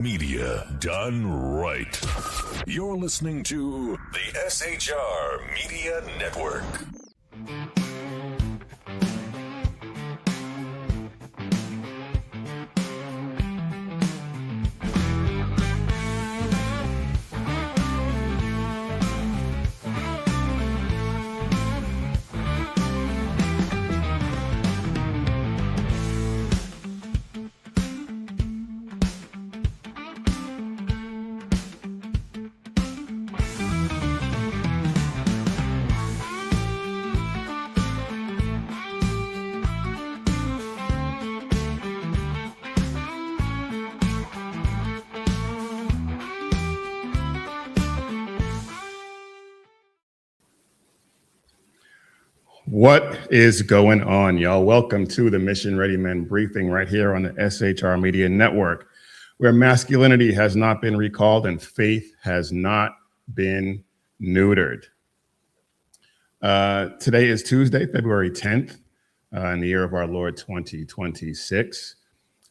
Media done right. You're listening to the SHR Media Network. What is going on, y'all? Welcome to the Mission Ready Men briefing right here on the SHR Media Network, where masculinity has not been recalled and faith has not been neutered. Today is Tuesday, February 10th, in the year of our Lord 2026.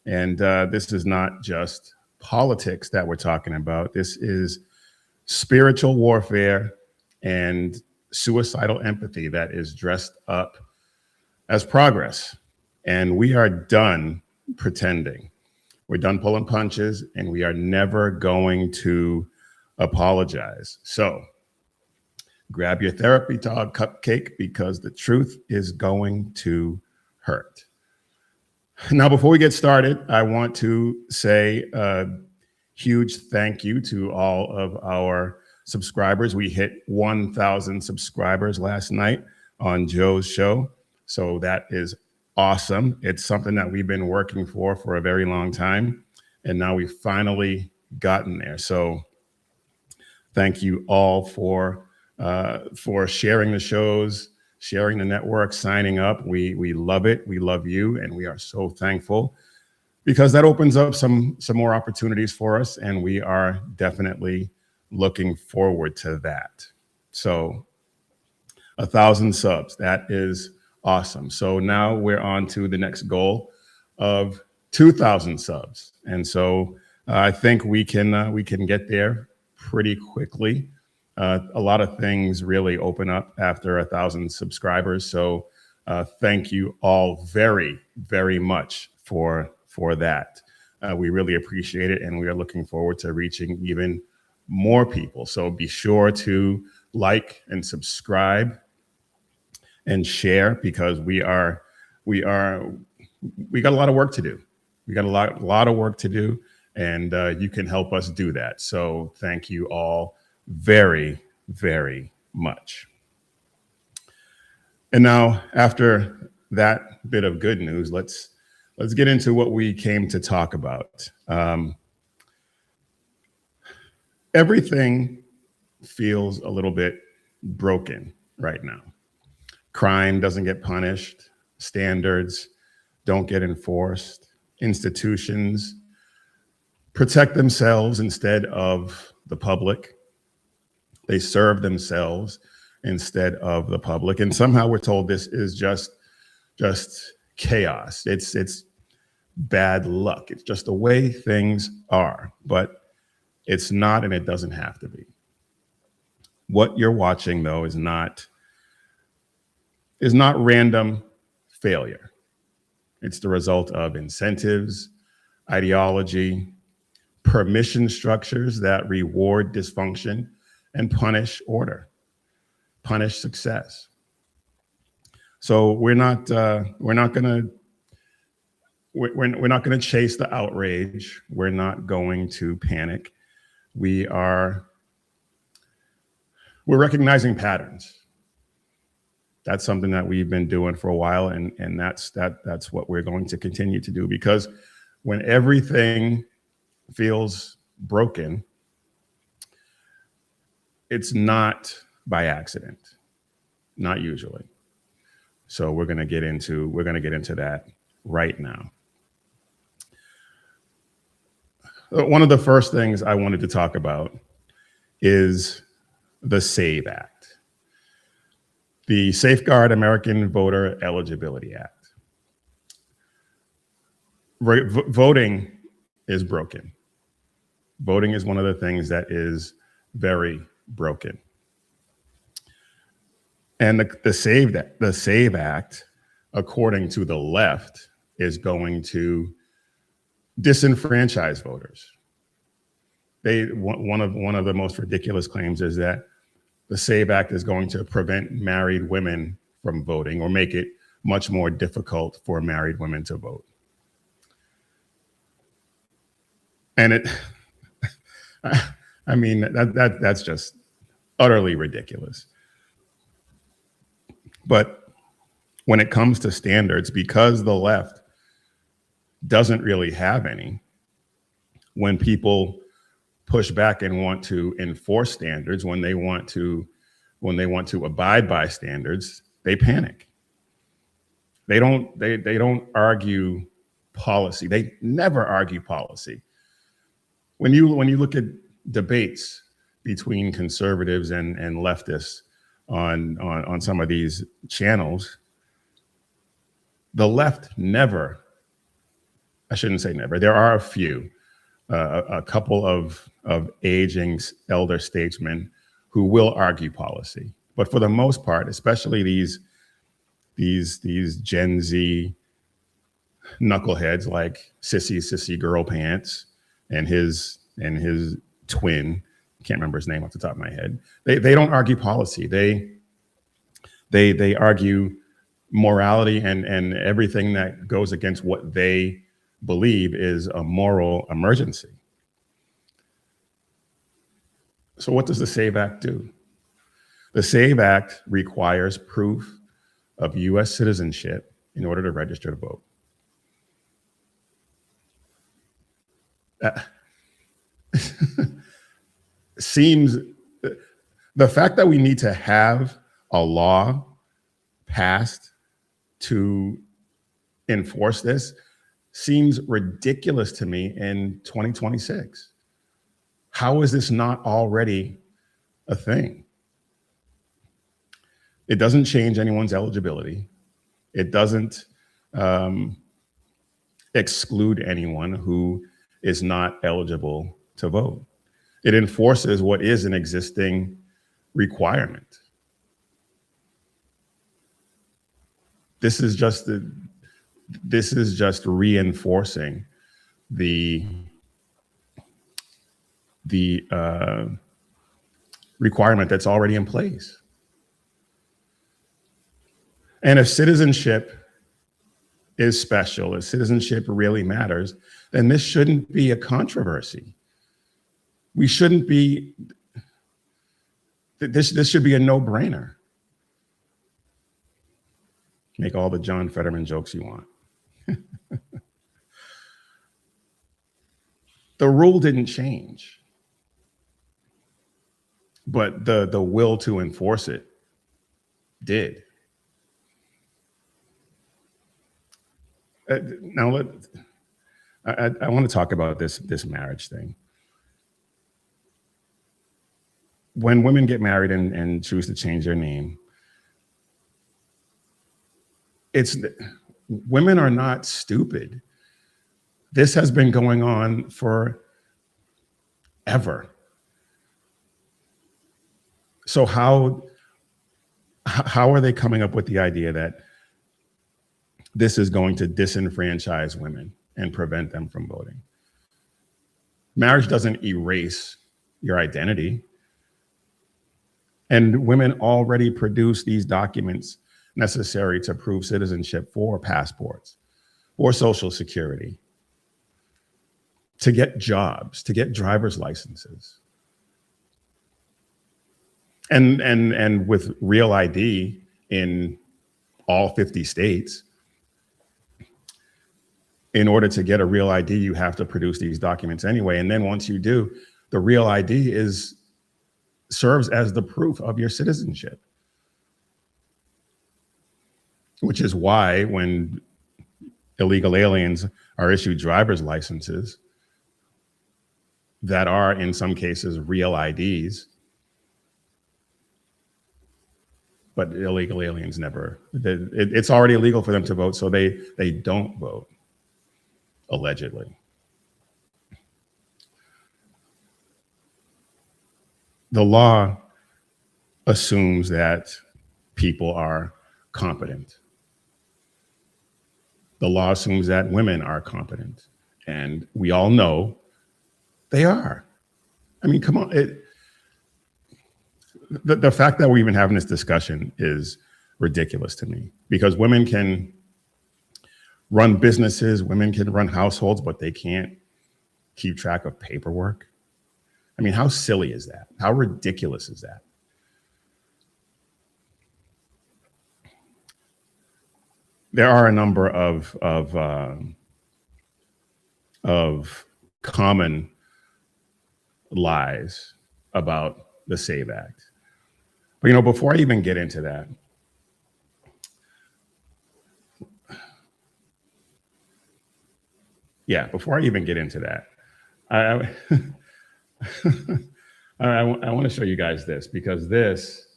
And this is not just politics that we're talking about. This is spiritual warfare and suicidal empathy that is dressed up as progress. And we are done pretending. We're done pulling punches, and we are never going to apologize. So grab your therapy dog cupcake, because the truth is going to hurt. Now, before we get started, I want to say a huge thank you to all of our subscribers. We hit 1,000 subscribers last night on Joe's show. So that is awesome. It's something that we've been working for a very long time. And now we've finally gotten there. So thank you all for sharing the shows, sharing the network, signing up. We love it. We love you. And we are so thankful, because that opens up some more opportunities for us. And we are definitely looking forward to that. So 1,000 subs, that is awesome. So now we're on to the next goal of 2,000 subs. And so I think we can get there pretty quickly. A lot of things really open up after 1,000 subscribers. So thank you all very, very much for that. We really appreciate it. And we are looking forward to reaching even more people. So be sure to like and subscribe and share, because we got a lot of work to do. We got a lot of work to do, and you can help us do that. So thank you all very, very much. And now, after that bit of good news, let's get into what we came to talk about. Everything feels a little bit broken right now. Crime doesn't get punished. Standards don't get enforced. Institutions protect themselves instead of the public. They serve themselves instead of the public. And somehow we're told this is just chaos. It's bad luck. It's just the way things are. But it's not, and it doesn't have to be. What you're watching, though, is not random failure. It's the result of incentives, ideology, permission structures that reward dysfunction and punish order, punish success. So we're not going to chase the outrage. We're not going to panic. We're recognizing patterns. That's something that we've been doing for a while, and that's what we're going to continue to do, because when everything feels broken, it's not by accident, not usually. So we're going to get into that right now. One of the first things I wanted to talk about is the SAVE Act, the Safeguard American Voter Eligibility Act. Voting is broken. Voting is one of the things that is very broken. And the SAVE Act, according to the left, is going to disenfranchise voters. One of the most ridiculous claims is that the SAVE Act is going to prevent married women from voting or make it much more difficult for married women to vote. And I mean, that's just utterly ridiculous. But when it comes to standards, because the left doesn't really have any, when people push back and want to enforce standards, when they want to abide by standards, they panic. They don't argue policy. They never argue policy. When you look at debates between conservatives and leftists on some of these channels, the left never, I shouldn't say never, there are a few, a couple of aging elder statesmen who will argue policy. But for the most part, especially these Gen Z knuckleheads like Sissy Girl Pants and his twin, can't remember his name off the top of my head. They don't argue policy. They argue morality and everything that goes against what they believe is a moral emergency. So what does the SAVE Act do? The SAVE Act requires proof of US citizenship in order to register to vote. Seems, the fact that we need to have a law passed to enforce this seems ridiculous to me in 2026. How is this not already a thing? It doesn't change anyone's eligibility. It doesn't exclude anyone who is not eligible to vote. It enforces what is an existing requirement. This is just reinforcing the requirement that's already in place. And if citizenship is special, if citizenship really matters, then this shouldn't be a controversy. We shouldn't be, this should be a no-brainer. Make all the John Fetterman jokes you want. The rule didn't change, but the will to enforce it did. Now, I want to talk about this marriage thing. When women get married and choose to change their name, women are not stupid. This has been going on forever. So how are they coming up with the idea that this is going to disenfranchise women and prevent them from voting? Marriage doesn't erase your identity. And women already produce these documents necessary to prove citizenship for passports, for Social Security, to get jobs, to get driver's licenses. And with Real ID in all 50 states, in order to get a Real ID, you have to produce these documents anyway. And then once you do, the Real ID serves as the proof of your citizenship. Which is why when illegal aliens are issued driver's licenses that are in some cases real IDs, but illegal aliens never, it's already illegal for them to vote, so they don't vote, allegedly. the law assumes that people are competent. The law assumes that women are competent. And we all know they are. I mean, come on. The fact that we're even having this discussion is ridiculous to me, because women can run businesses, women can run households, but they can't keep track of paperwork. I mean, how silly is that? How ridiculous is that? There are a number of common lies about the SAVE Act. But, before I even get into that, I I want to show you guys this, because this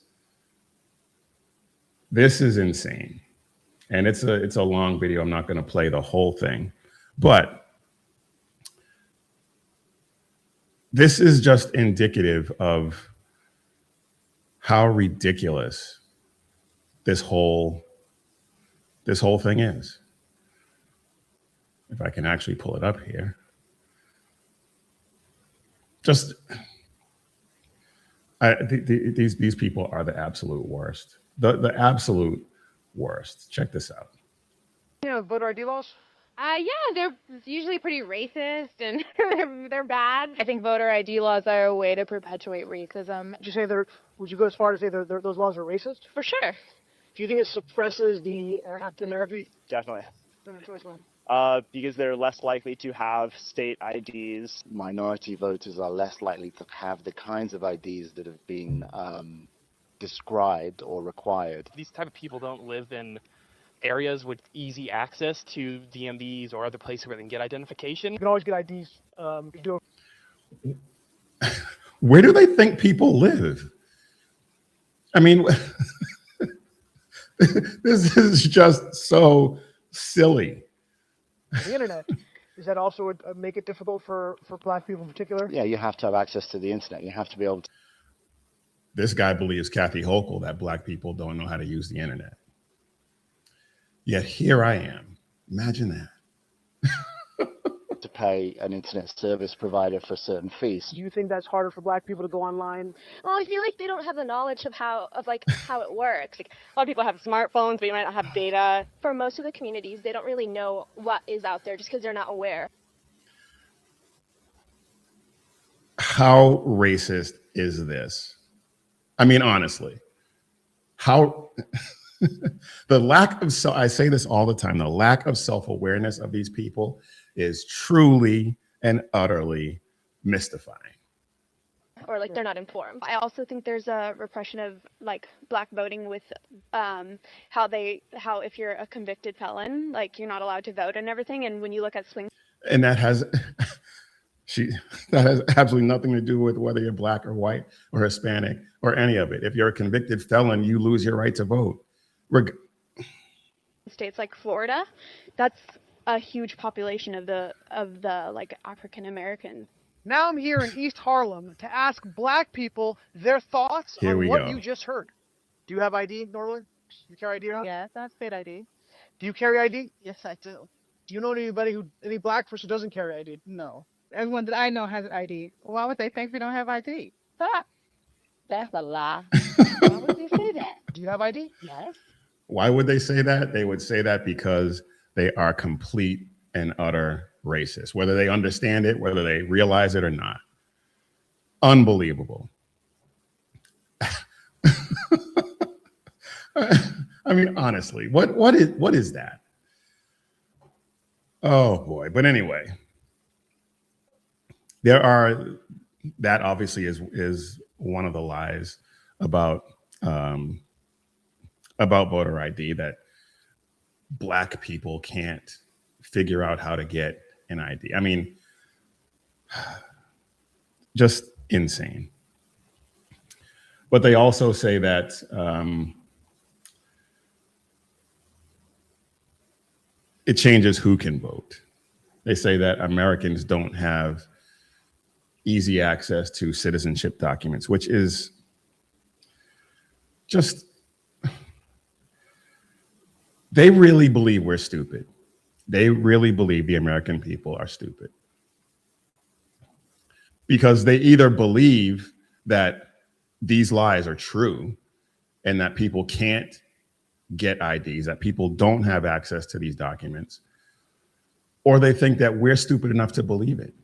is insane. And it's a long video. I'm not going to play the whole thing, but this is just indicative of how ridiculous this whole thing is. If I can actually pull it up here. Just these people are the absolute worst. The absolute worst. Check this out. Voter ID laws? Yeah, they're usually pretty racist and they're bad. I think voter ID laws are a way to perpetuate racism. Would you go as far to say those laws are racist? For sure. Do you think it suppresses the African American? Definitely. Choice one. Because they're less likely to have state IDs. Minority voters are less likely to have the kinds of IDs that have been described or required. These type of people don't live in areas with easy access to DMVs or other places where they can get identification. You can always get IDs. Where do they think people live? I mean, this is just so silly. The internet. Does that also make it difficult for Black people in particular? Yeah, you have to have access to the internet. You have to be able to. This guy believes, Kathy Hochul, that Black people don't know how to use the internet. Yet here I am. Imagine that. To pay an internet service provider for certain fees. Do you think that's harder for Black people to go online? Well, I feel like they don't have the knowledge of how it works. Like, a lot of people have smartphones, but you might not have data. For most of the communities, they don't really know what is out there just because they're not aware. How racist is this? I mean, honestly, how the lack of I say this all the time, the lack of self-awareness of these people is truly and utterly mystifying. Or like they're not informed. I also think there's a repression of like Black voting with how if you're a convicted felon, like you're not allowed to vote and everything. And when you look at swing, and that has absolutely nothing to do with whether you're Black or white or Hispanic or any of it. If you're a convicted felon, you lose your right to vote. States like Florida, that's a huge population of the like African Americans. Now I'm here in East Harlem to ask Black people their thoughts on what you just heard. Do you have ID, Norland? You carry ID? Yes, I have state ID. Do you carry ID? Yes, I do. Do you know any Black person who doesn't carry ID? No. Everyone that I know has an ID. Why would they think we don't have ID? Ah, that's a lie. Why would they say that? Do you have ID? Yes. Why would they say that? They would say that because they are complete and utter racist, whether they understand it, whether they realize it or not. Unbelievable. I mean, honestly, what is that? Oh boy. But anyway, that obviously is one of the lies about voter ID, that Black people can't figure out how to get an ID. I mean, just insane. But they also say that it changes who can vote. They say that Americans don't have easy access to citizenship documents, which is just, they really believe we're stupid. They really believe the American people are stupid. Because they either believe that these lies are true and that people can't get IDs, that people don't have access to these documents, or they think that we're stupid enough to believe it.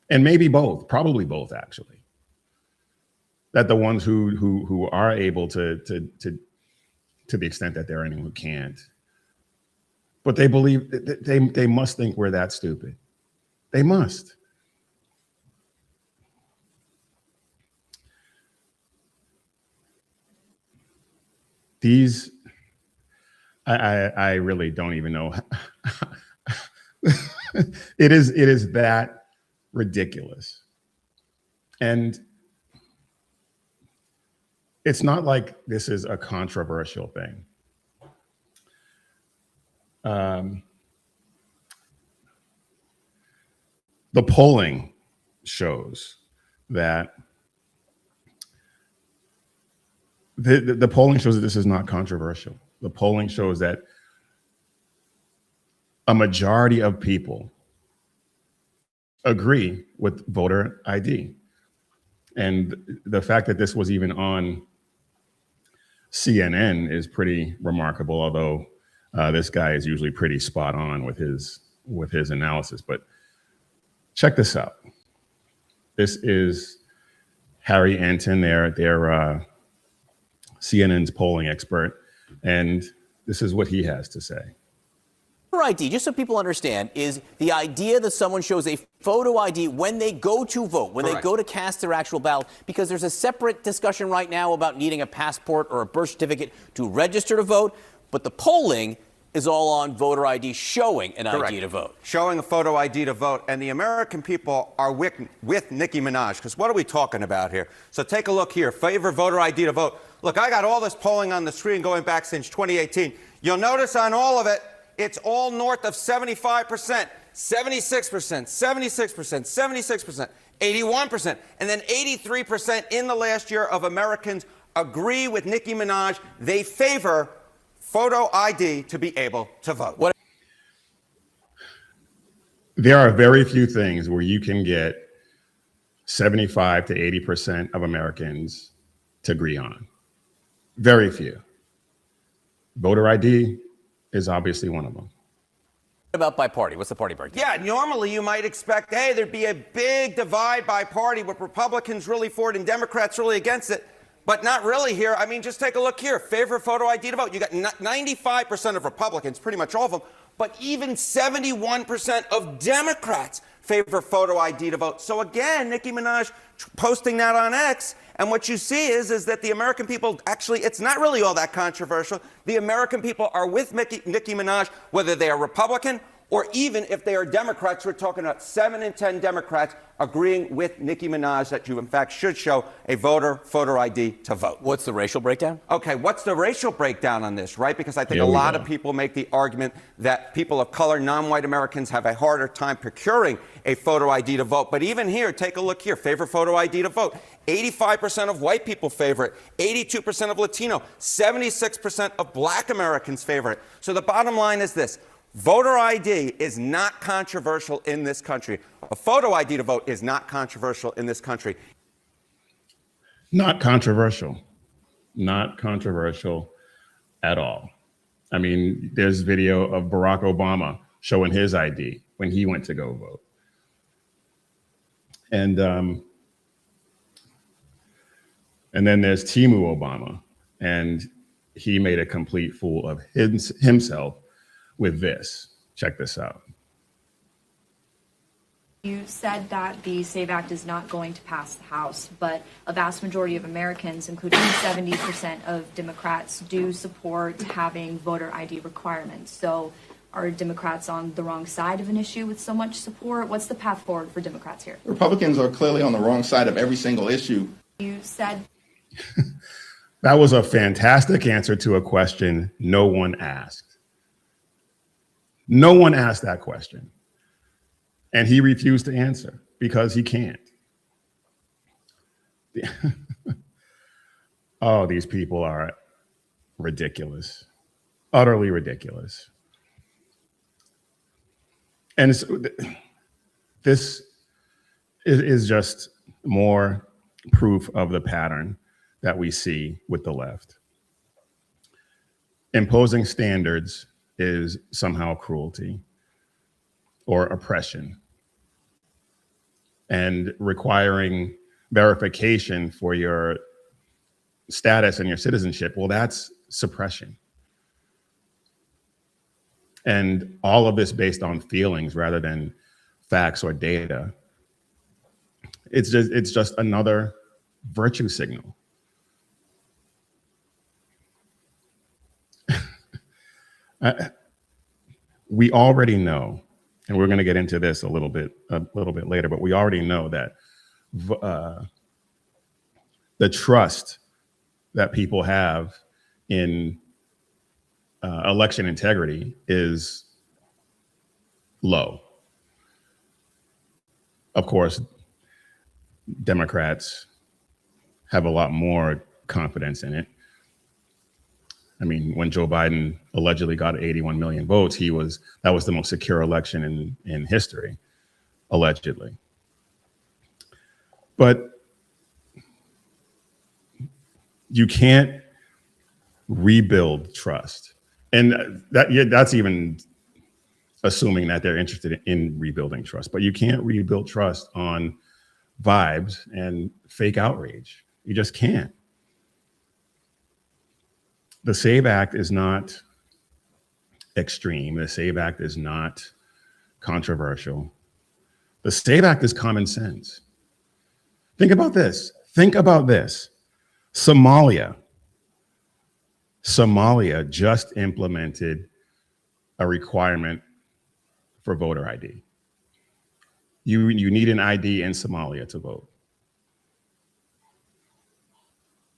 And maybe both, probably both, actually. That the ones who are able to the extent that there are anyone who can't, but they believe they must think we're that stupid. They must. These, I really don't even know. It is that ridiculous. And it's not like this is a controversial thing. The polling shows that the polling shows that this is not controversial. The polling shows that a majority of people agree with voter ID. And the fact that this was even on CNN is pretty remarkable, although this guy is usually pretty spot on with his analysis. But check this out. This is Harry Anton, their CNN's polling expert, and this is what he has to say. Voter ID, just so people understand, is the idea that someone shows a photo ID when they go to vote, when they go to cast their actual ballot, because there's a separate discussion right now about needing a passport or a birth certificate to register to vote, but the polling is all on voter ID showing an ID to vote. Showing a photo ID to vote, and the American people are with Nicki Minaj, because what are we talking about here? So take a look here, favor voter ID to vote. Look, I got all this polling on the screen going back since 2018. You'll notice on all of it, it's all north of 75%, 76%, 76%, 76%, 81%, and then 83% in the last year of Americans agree with Nicki Minaj. They favor photo ID to be able to vote. There are very few things where you can get 75 to 80% of Americans to agree on. Very few. Voter ID is obviously one of them. What about by party? What's the party breakdown? Yeah, normally you might expect, hey, there'd be a big divide by party with Republicans really for it and Democrats really against it. But not really here. I mean, just take a look here. Favor photo ID to vote. You got 95% of Republicans, pretty much all of them, but even 71% of Democrats favor photo ID to vote. So again, Nicki Minaj posting that on X, and what you see is that the American people, actually, it's not really all that controversial. The American people are with Nicki Minaj, whether they are Republican or even if they are Democrats. We're talking about 7 in 10 Democrats agreeing with Nicki Minaj that you, in fact, should show a voter photo ID to vote. What's the racial breakdown? Okay, what's the racial breakdown on this, right? Because I think a lot of people make the argument that people of color, non-white Americans, have a harder time procuring a photo ID to vote. But even here, take a look here, favor photo ID to vote. 85% of white people favor it, 82% of Latino, 76% of black Americans favor it. So the bottom line is this. Voter ID is not controversial in this country. A photo ID to vote is not controversial in this country. Not controversial. Not controversial at all. I mean, there's video of Barack Obama showing his ID when he went to go vote. And then there's Timu Obama, and he made a complete fool of himself with this. Check this out. You said that the SAVE Act is not going to pass the House, but a vast majority of Americans, including 70% of Democrats, do support having voter ID requirements. So are Democrats on the wrong side of an issue with so much support? What's the path forward for Democrats here? Republicans are clearly on the wrong side of every single issue. You said... That was a fantastic answer to a question no one asked. No one asked that question. And he refused to answer because he can't. Oh, these people are ridiculous, utterly ridiculous. And so this is just more proof of the pattern that we see with the left. Imposing standards is somehow cruelty or oppression, and requiring verification for your status and your citizenship, well, that's suppression. And all of this based on feelings rather than facts or data. It's just another virtue signal. We already know, and we're going to get into this a little bit later, but we already know that the trust that people have in election integrity is low. Of course, Democrats have a lot more confidence in it. I mean, when Joe Biden allegedly got 81 million votes, that was the most secure election in history, allegedly. But you can't rebuild trust. And that's even assuming that they're interested in rebuilding trust. But you can't rebuild trust on vibes and fake outrage. You just can't. The SAVE Act is not extreme. The SAVE Act is not controversial. The SAVE Act is common sense. Think about this. Somalia just implemented a requirement for voter ID. You need an ID in Somalia to vote.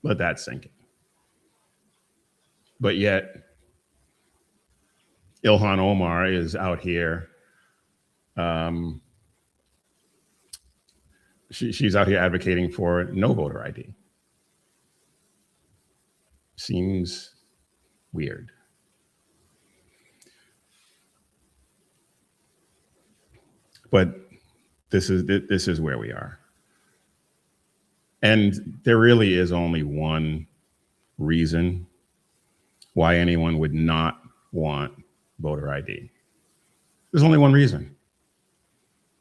Let that sink in. But yet, Ilhan Omar is out here. She's out here advocating for no voter ID. Seems weird. But this is where we are. And there really is only one reason why anyone would not want voter ID. There's only one reason.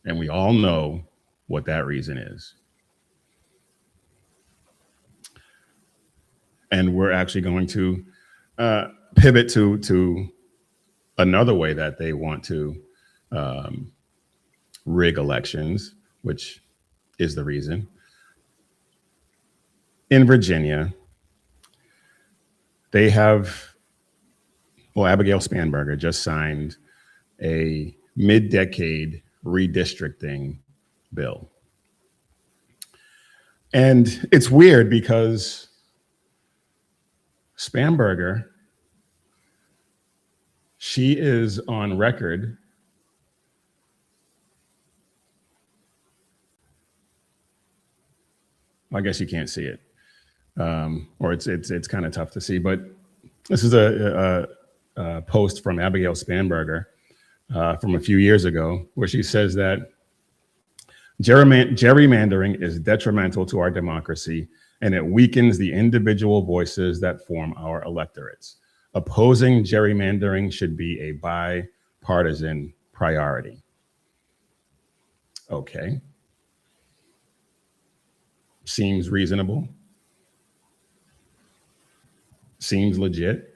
And we all know what that reason is. And we're actually going to pivot to another way that they want to rig elections, which is the reason. In Virginia, they have, Abigail Spanberger just signed a mid-decade redistricting bill. And it's weird because Spanberger, she is on record I guess you can't see it, or it's kind of tough to see. But this is a post from Abigail Spanberger from a few years ago, where she says that gerrymandering is detrimental to our democracy, and it weakens the individual voices that form our electorates. Opposing gerrymandering should be a bipartisan priority. Okay. Seems reasonable. Seems legit.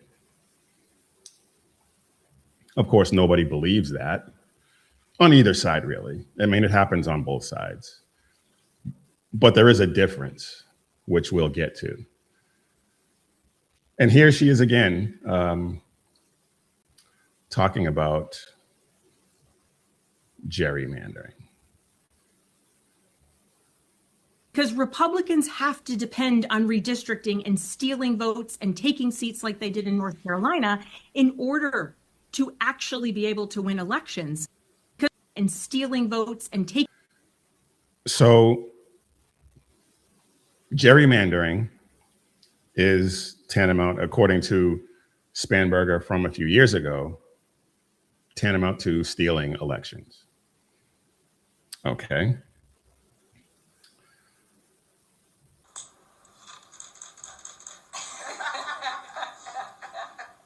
Of course, nobody believes that on either side, really. I mean, it happens on both sides. But there is a difference, which we'll get to. And here she is again, talking about gerrymandering. Because Republicans have to depend on redistricting and stealing votes and taking seats like they did in North Carolina in order to actually be able to win elections. And stealing votes and taking. So gerrymandering is tantamount, according to Spanberger from a few years ago, tantamount to stealing elections. Okay.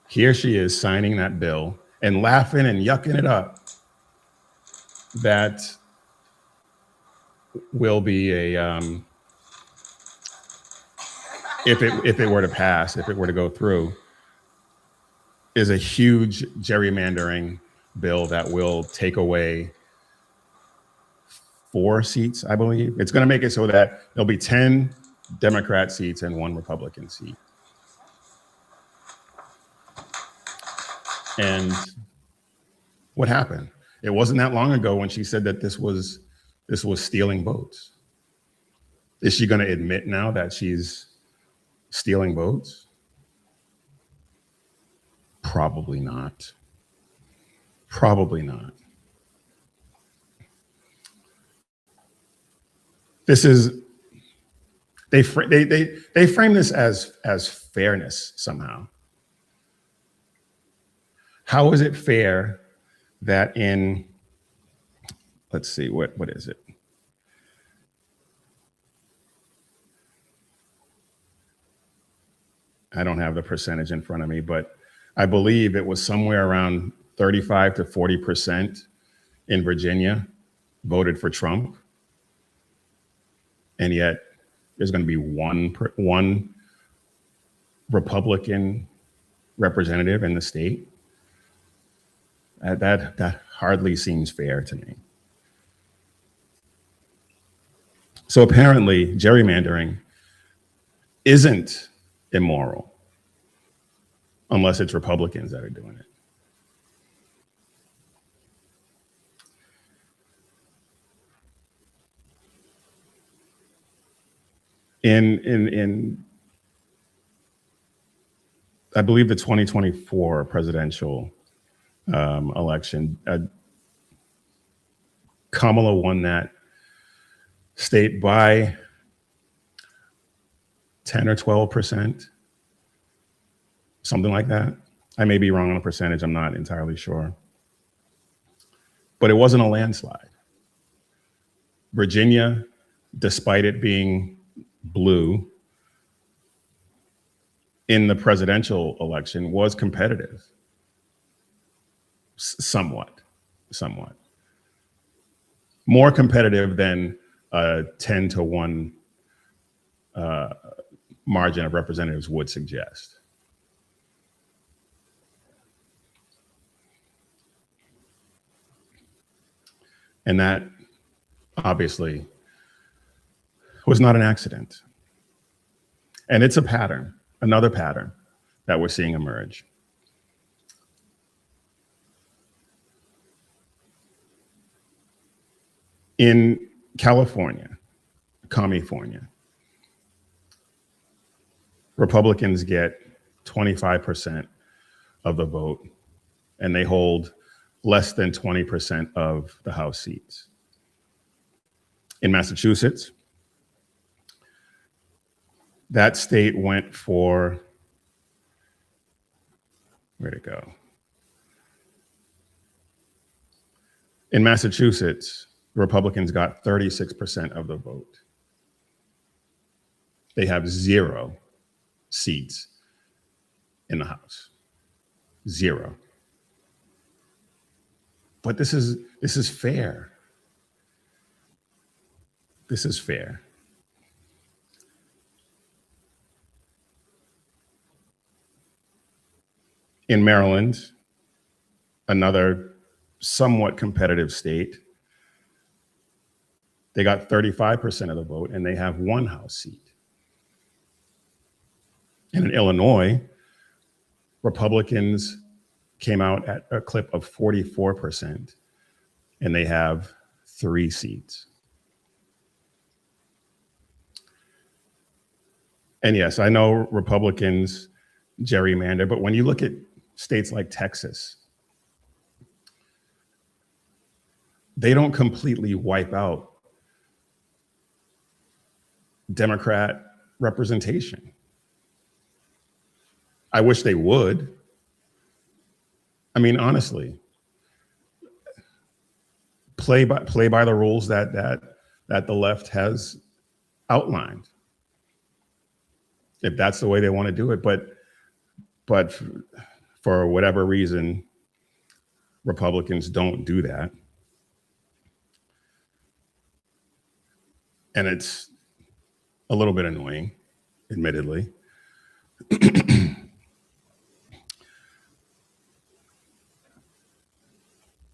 Here she is signing that bill and laughing and yucking it up. That will be a, if it were to pass, if it were to go through, is a huge gerrymandering bill that will take away 4 seats, I believe. It's going to make it so that there'll be 10 Democrat seats and 1 Republican seat. And what happened? It wasn't that long ago when she said that this was stealing votes. Is she going to admit now that she's stealing votes? Probably not. Probably not. This is, they frame this as fairness somehow. How is it fair that in, let's see, what is it? I don't have the percentage in front of me, but I believe it was somewhere around 35 to 40% in Virginia voted for Trump. And yet there's going to be one Republican representative in the state. That hardly seems fair to me. So apparently gerrymandering isn't immoral unless it's Republicans that are doing it. In I believe the 2024 presidential election, Kamala won that state by 10 or 12%, something like that. I may be wrong on the percentage, I'm not entirely sure. But it wasn't a landslide. Virginia, despite it being blue in the presidential election, was competitive. Somewhat. More competitive than a 10-to-1 margin of representatives would suggest. And that obviously was not an accident. And it's a pattern, another pattern that we're seeing emerge. In California, Republicans get 25% of the vote, and they hold less than 20% of the House seats. In Massachusetts, that state went for, where'd it go? In Massachusetts, Republicans got 36% of the vote. They have 0 seats in the House. 0. But this is fair. This is fair. In Maryland, another somewhat competitive state, they got 35% of the vote and they have 1 House seat. And in Illinois, Republicans came out at a clip of 44% and they have 3 seats. And yes, I know Republicans gerrymander, but when you look at states like Texas, they don't completely wipe out Democrat representation. I wish they would. I mean, honestly, play by the rules that the left has outlined, if that's the way they want to do it. But for whatever reason, Republicans don't do that. And it's a little bit annoying, admittedly.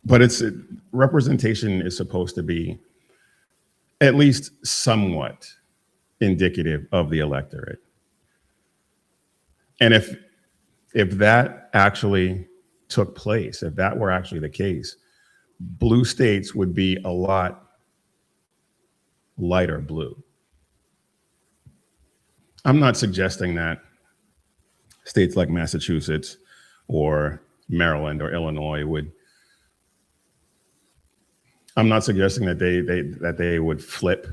But representation is supposed to be at least somewhat indicative of the electorate. And if that actually took place, if that were actually the case, blue states would be a lot lighter blue. I'm not suggesting that states like Massachusetts or Maryland or Illinois would. I'm not suggesting that they would flip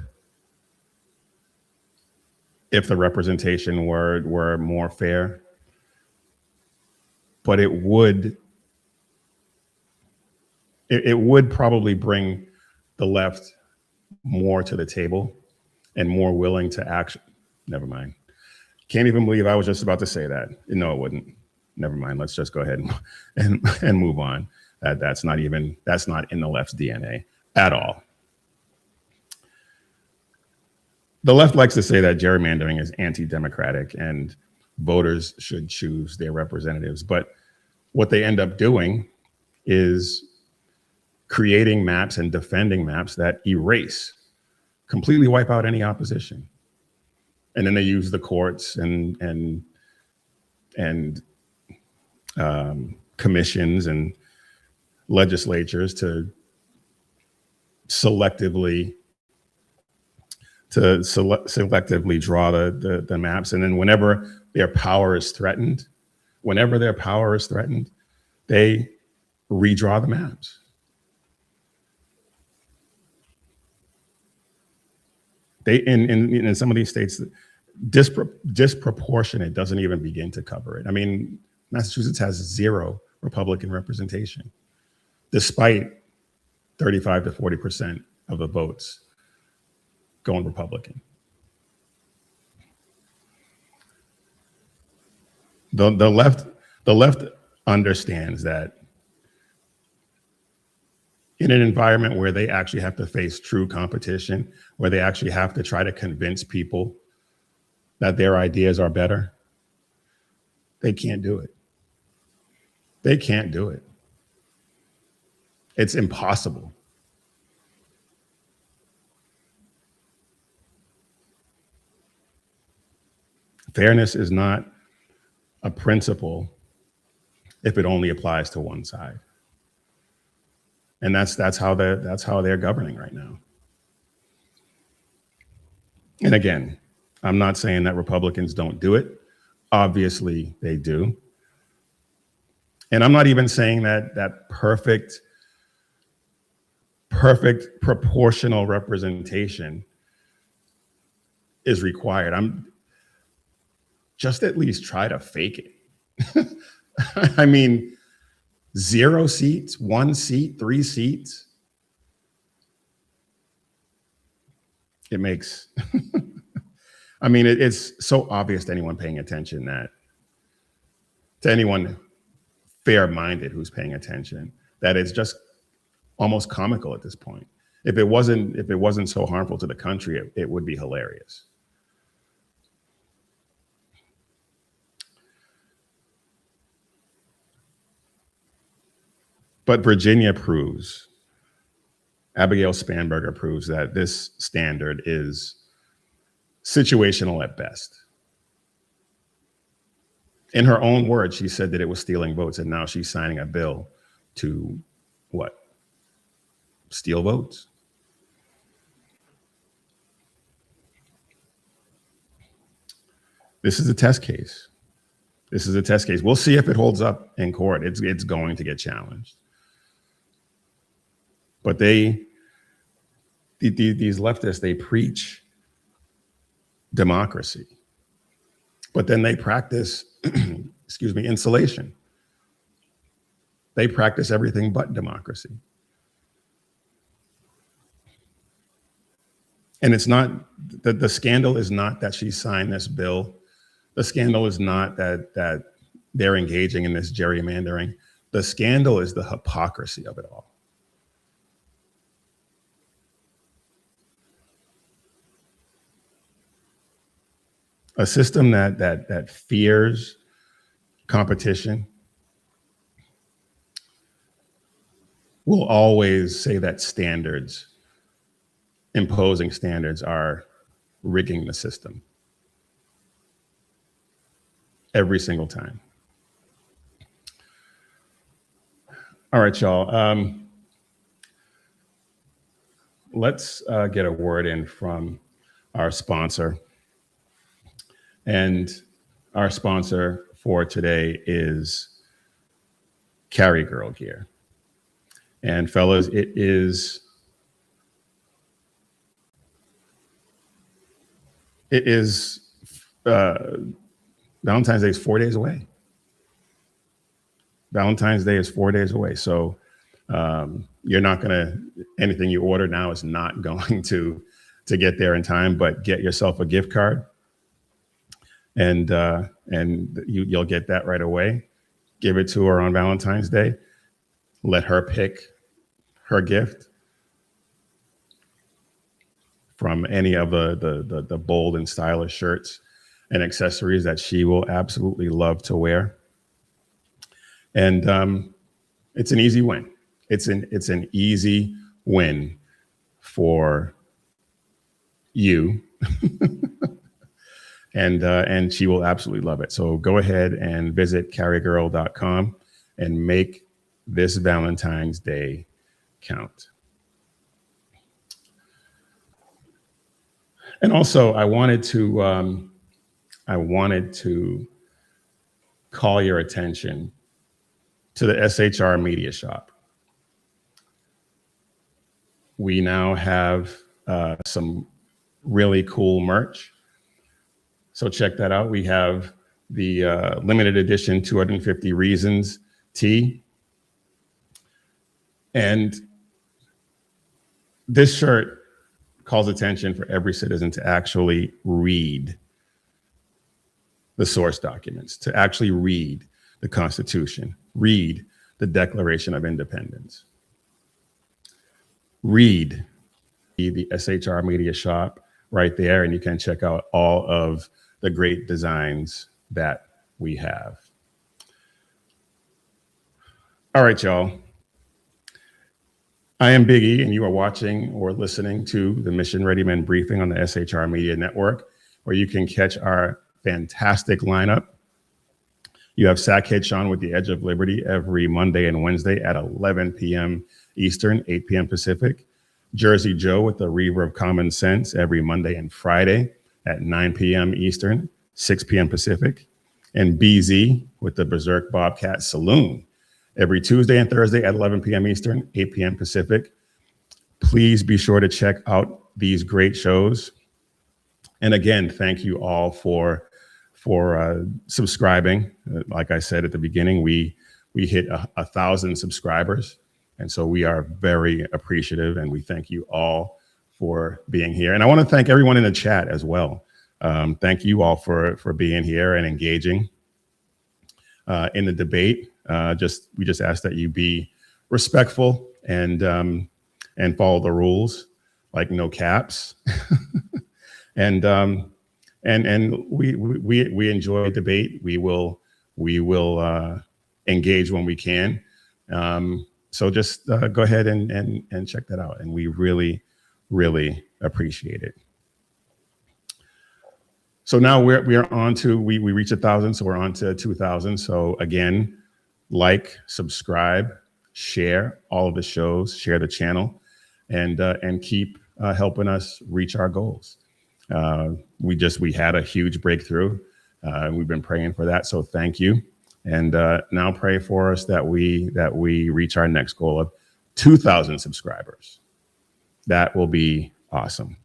if the representation were more fair, but it would probably bring the left more to the table and more willing to action. Never mind. Can't even believe I was just about to say that. No, it wouldn't. Never mind. Let's just go ahead and move on. That's not in the left's DNA at all. The left likes to say that gerrymandering is anti-democratic and voters should choose their representatives. But what they end up doing is creating maps and defending maps that erase, completely wipe out any opposition. And then they use the courts and commissions and legislatures to selectively draw the maps. And then whenever their power is threatened, they redraw the maps. They in some of these states, disproportionate doesn't even begin to cover it. I mean, Massachusetts has 0 Republican representation, despite 35 to 40% of the votes going Republican. The left understands that in an environment where they actually have to face true competition, where they actually have to try to convince people that their ideas are better, they can't do it. They can't do it. It's impossible. Fairness is not a principle if it only applies to one side. And that's how they're governing right now. And again, I'm not saying that Republicans don't do it. Obviously, they do. And I'm not even saying that perfect proportional representation is required. I'm just at least try to fake it. I mean, 0 seats, 1 seat, 3 seats. It makes, I mean, it's so obvious to anyone paying attention to anyone fair-minded who's paying attention, that it's just almost comical at this point. If it wasn't so harmful to the country, it would be hilarious. But Virginia proves, Abigail Spanberger proves that this standard is situational at best. In her own words, she said that it was stealing votes, and now she's signing a bill to, what? Steal votes? This is a test case. This is a test case. We'll see if it holds up in court. It's going to get challenged. But these leftists, they preach democracy. But then they practice, excuse me, insulation. They practice everything but democracy. And it's not, the scandal is not that she signed this bill. The scandal is not that they're engaging in this gerrymandering. The scandal is the hypocrisy of it all. A system that fears competition will always say that imposing standards are rigging the system. Every single time. All right, y'all. Let's get a word in from our sponsor. And our sponsor for today is Carry Girl Gear. And fellas, it is Valentine's Day is 4 days away. Valentine's Day is 4 days away. So you're not gonna, anything you order now is not going to get there in time, but get yourself a gift card. And you'll get that right away. Give it to her on Valentine's Day. Let her pick her gift from any of the bold and stylish shirts and accessories that she will absolutely love to wear. And it's an easy win. It's an easy win for you. And she will absolutely love it. So go ahead and visit carrygirl.com and make this Valentine's Day count. And also, I wanted to call your attention to the SHR Media Shop. We now have some really cool merch. So check that out. We have the limited edition 250 Reasons tee. And this shirt calls attention for every citizen to actually read the source documents, to actually read the Constitution, read the Declaration of Independence, read the SHR Media Shop right there, and you can check out all of the great designs that we have. All right, y'all. I am Big E, and you are watching or listening to the Mission Ready Men briefing on the SHR Media Network, where you can catch our fantastic lineup. You have Sackhead Sean with the Edge of Liberty every Monday and Wednesday at 11 p.m. Eastern, 8 p.m. Pacific. Jersey Joe with the Reaver of Common Sense every Monday and Friday at 9 p.m. Eastern, 6 p.m. Pacific. And BZ with the Berserk Bobcat Saloon every Tuesday and Thursday at 11 p.m. Eastern, 8 p.m. Pacific. Please be sure to check out these great shows. And again, thank you all for subscribing. Like I said at the beginning, we hit 1,000 subscribers. And so we are very appreciative, and we thank you all for being here. And I want to thank everyone in the chat as well. Thank you all for being here and engaging in the debate. We just ask that you be respectful and follow the rules, like no caps. and we enjoy debate. We will engage when we can. So just go ahead and check that out, and we really, really appreciate it. So now we are on to, we reached 1,000, so we're on to 2,000. So again, like, subscribe, share all of the shows, share the channel, and keep helping us reach our goals. We had a huge breakthrough. We've been praying for that, so thank you. And now pray for us that we reach our next goal of 2,000 subscribers. That will be awesome.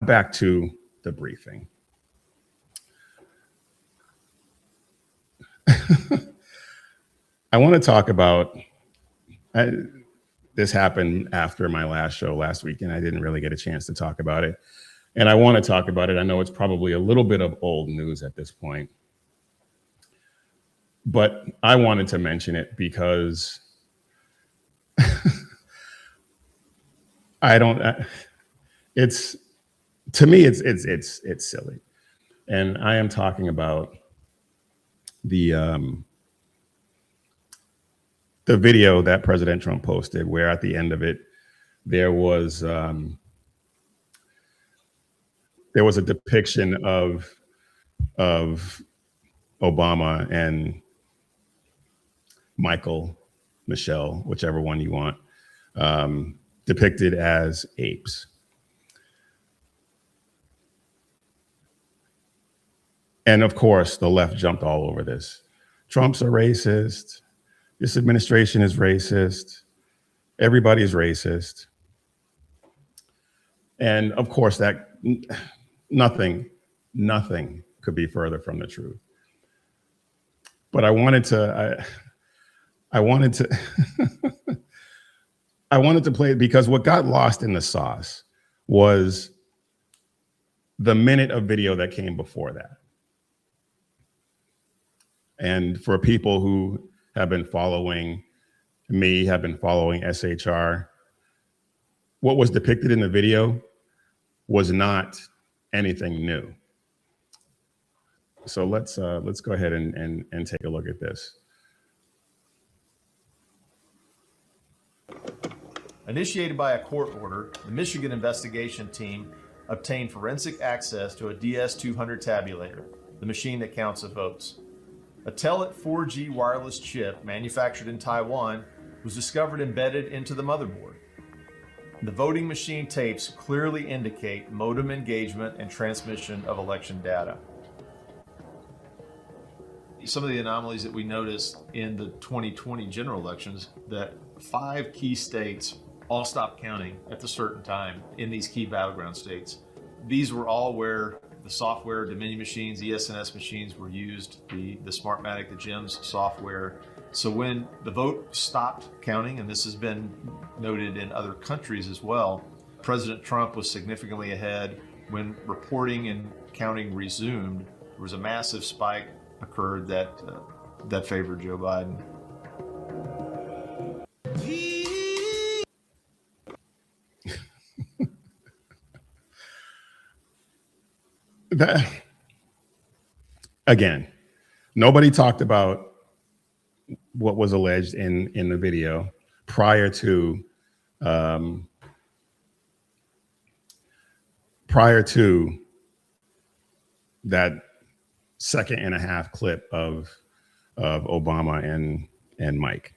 back to the briefing. I want to talk about, this happened after my last show last week, and I didn't really get a chance to talk about it. And I want to talk about it. I know it's probably a little bit of old news at this point, but I wanted to mention it because to me, it's silly. And I am talking about the video that President Trump posted, where at the end of it, there was a depiction of Obama and Michelle, whichever one you want, depicted as apes. And of course, the left jumped all over this. Trump's a racist. This administration is racist. Everybody's racist. And of course, that nothing could be further from the truth. But I wanted to I wanted to play it because what got lost in the sauce was the minute of video that came before that. And for people who have been following me, have been following SHR, what was depicted in the video was not anything new. So let's go ahead and take a look at this. Initiated by a court order, the Michigan investigation team obtained forensic access to a DS-200 tabulator, the machine that counts the votes. A Telit 4G wireless chip manufactured in Taiwan was discovered embedded into the motherboard. The voting machine tapes clearly indicate modem engagement and transmission of election data. Some of the anomalies that we noticed in the 2020 general elections, that 5 key states all stopped counting at a certain time in these key battleground states. These were all where the software, Dominion machines, ES&S machines were used, the Smartmatic, the GEMS software. So when the vote stopped counting, and this has been noted in other countries as well, President Trump was significantly ahead. When reporting and counting resumed, there was a massive spike occurred that favored Joe Biden. Again, nobody talked about what was alleged in the video prior to that 1.5-second clip of Obama and Mike.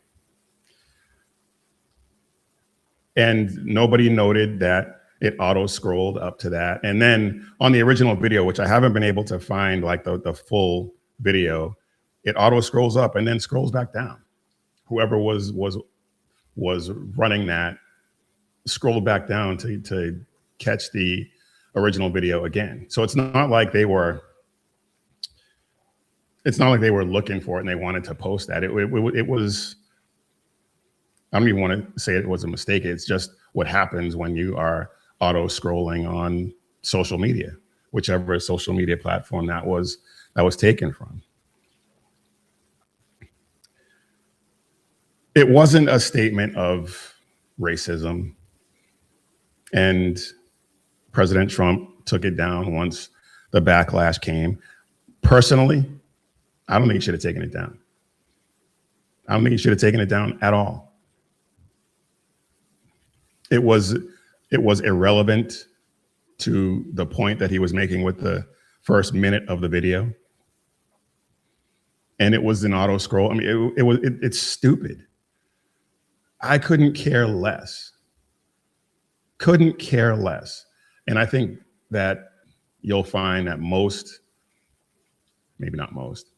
And nobody noted that it auto scrolled up to that. And then on the original video, which I haven't been able to find like the full video, it auto scrolls up and then scrolls back down. Whoever was running that scrolled back down to catch the original video again. So it's not like they were looking for it and they wanted to post that. It was, I don't even want to say it was a mistake. It's just what happens when you are auto scrolling on social media, whichever social media platform that was taken from. It wasn't a statement of racism, and President Trump took it down once the backlash came. Personally, I don't think he should have taken it down. I don't think he should have taken it down at all. It was irrelevant to the point that he was making with the first minute of the video. And it was an auto scroll. I mean, it's stupid. I couldn't care less. Couldn't care less. And I think that you'll find that most, maybe not most,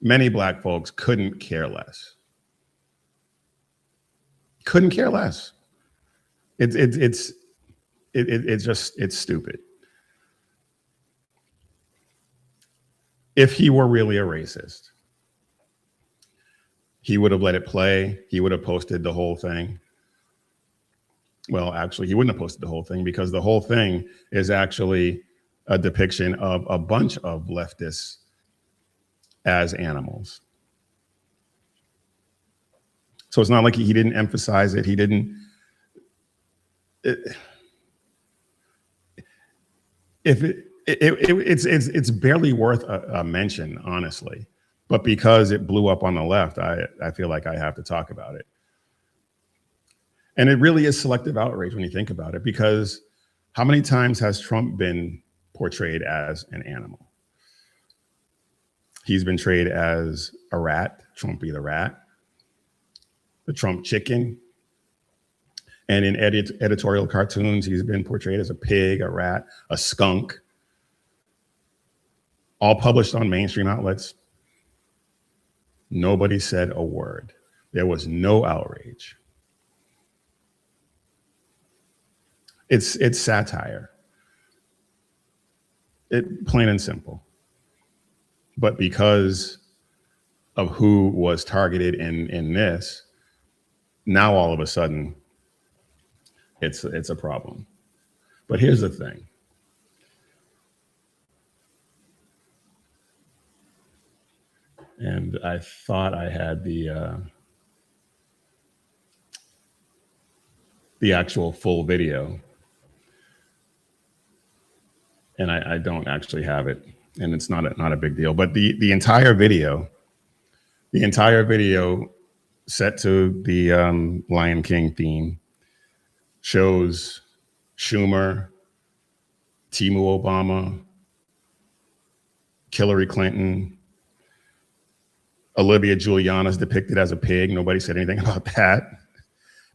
many Black folks couldn't care less. Couldn't care less. It's just stupid. if he were really a racist, he would have let it play. He would have posted the whole thing. Well, actually, he wouldn't have posted the whole thing because the whole thing is actually a depiction of a bunch of leftists as animals. So it's not like he didn't emphasize it. He didn't. It's barely worth a mention, honestly. But because it blew up on the left, I feel like I have to talk about it. And it really is selective outrage when you think about it, because how many times has Trump been portrayed as an animal? He's been portrayed as a rat, Trumpy the rat, the Trump chicken. And in editorial cartoons, he's been portrayed as a pig, a rat, a skunk, all published on mainstream outlets. Nobody said a word. There was no outrage. It's satire. Plain and simple. But because of who was targeted in this, now all of a sudden, it's a problem. But here's the thing. And I thought I had the actual full video. And I don't actually have it. And it's not a big deal. But the entire video set to the Lion King theme shows Schumer, Timu Obama, Hillary Clinton, Olivia Giuliana is depicted as a pig. Nobody said anything about that.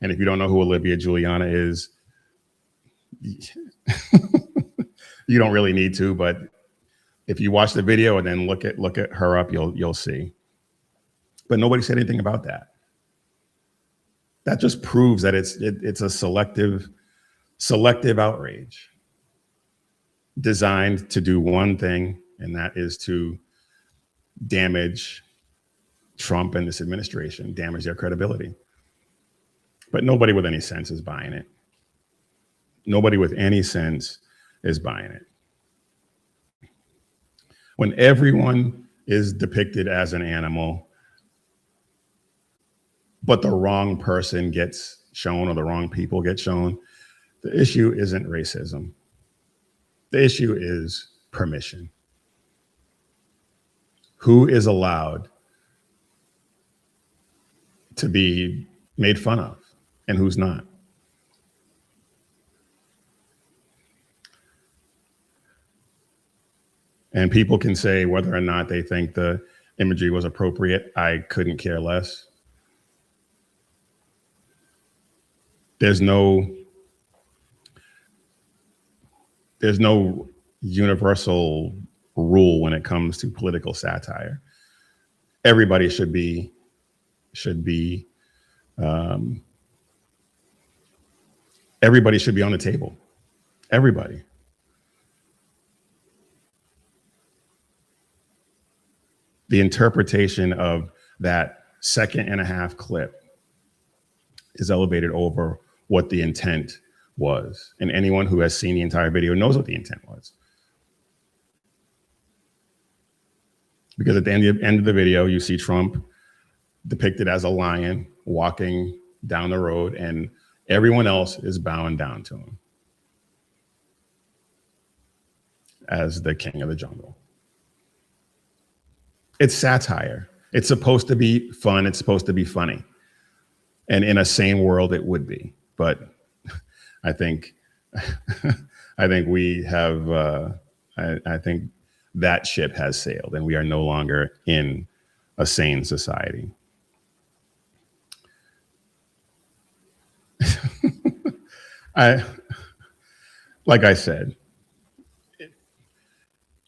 And if you don't know who Olivia Giuliana is, you don't really need to, but if you watch the video and then look at her up, you'll see. But nobody said anything about that. That just proves that it's a selective outrage designed to do one thing, and that is to damage Trump and this administration, damage their credibility. But nobody with any sense is buying it. Nobody with any sense is buying it. When everyone is depicted as an animal, but the wrong person gets shown or the wrong people get shown, the issue isn't racism. The issue is permission. Who is allowed to be made fun of and who's not? And people can say whether or not they think the imagery was appropriate. I couldn't care less. There's no universal rule when it comes to political satire. Everybody should be everybody should be on the table. Everybody. The interpretation of that 1.5 second clip is elevated over what the intent was. And anyone who has seen the entire video knows what the intent was. Because at the end of the video, you see Trump depicted as a lion walking down the road, and everyone else is bowing down to him as the king of the jungle. It's satire. It's supposed to be fun. It's supposed to be funny. And in a sane world, it would be. But I think we have, I think that ship has sailed and we are no longer in a sane society. Like I said,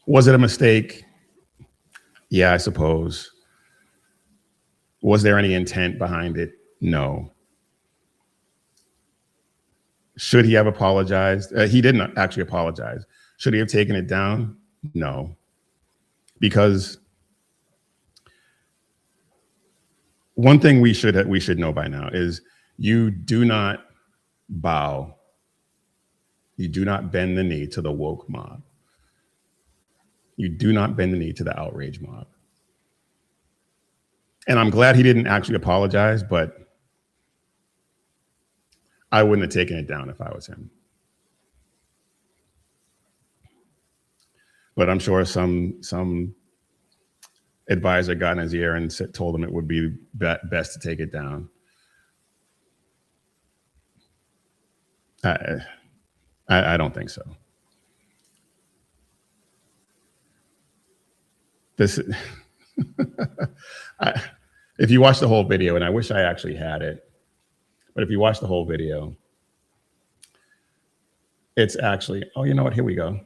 was it a mistake? Yeah, I suppose. Was there any intent behind it? No. Should he have apologized? He didn't actually apologize. Should he have taken it down? No. because one thing we should know by now is you do not bow, you do not bend the knee to the woke mob. You do not bend the knee to the outrage mob. And I'm glad he didn't actually apologize, but I wouldn't have taken it down if I was him. But I'm sure some advisor got in his ear and told him it would be best to take it down. I don't think so. This, if you watch the whole video, and I wish I actually had it, but if you watch the whole video, it's actually, oh, you know what? Here we go.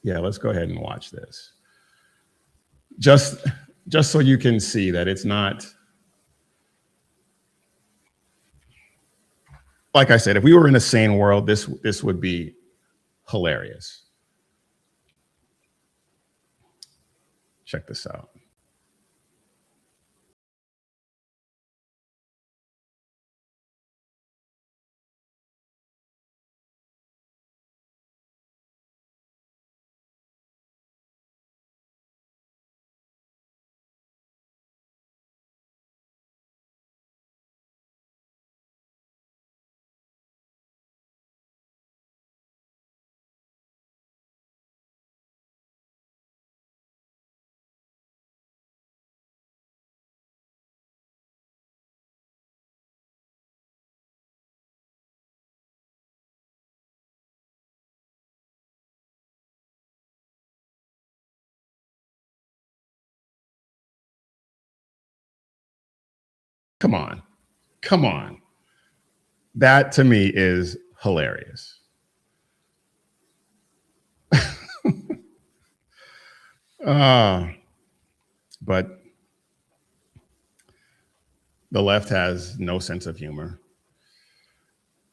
Yeah, let's go ahead and watch this. Just so you can see that it's not, like I said, if we were in a sane world, this would be hilarious. Check this out. Come on, come on. That to me is hilarious. But the left has no sense of humor.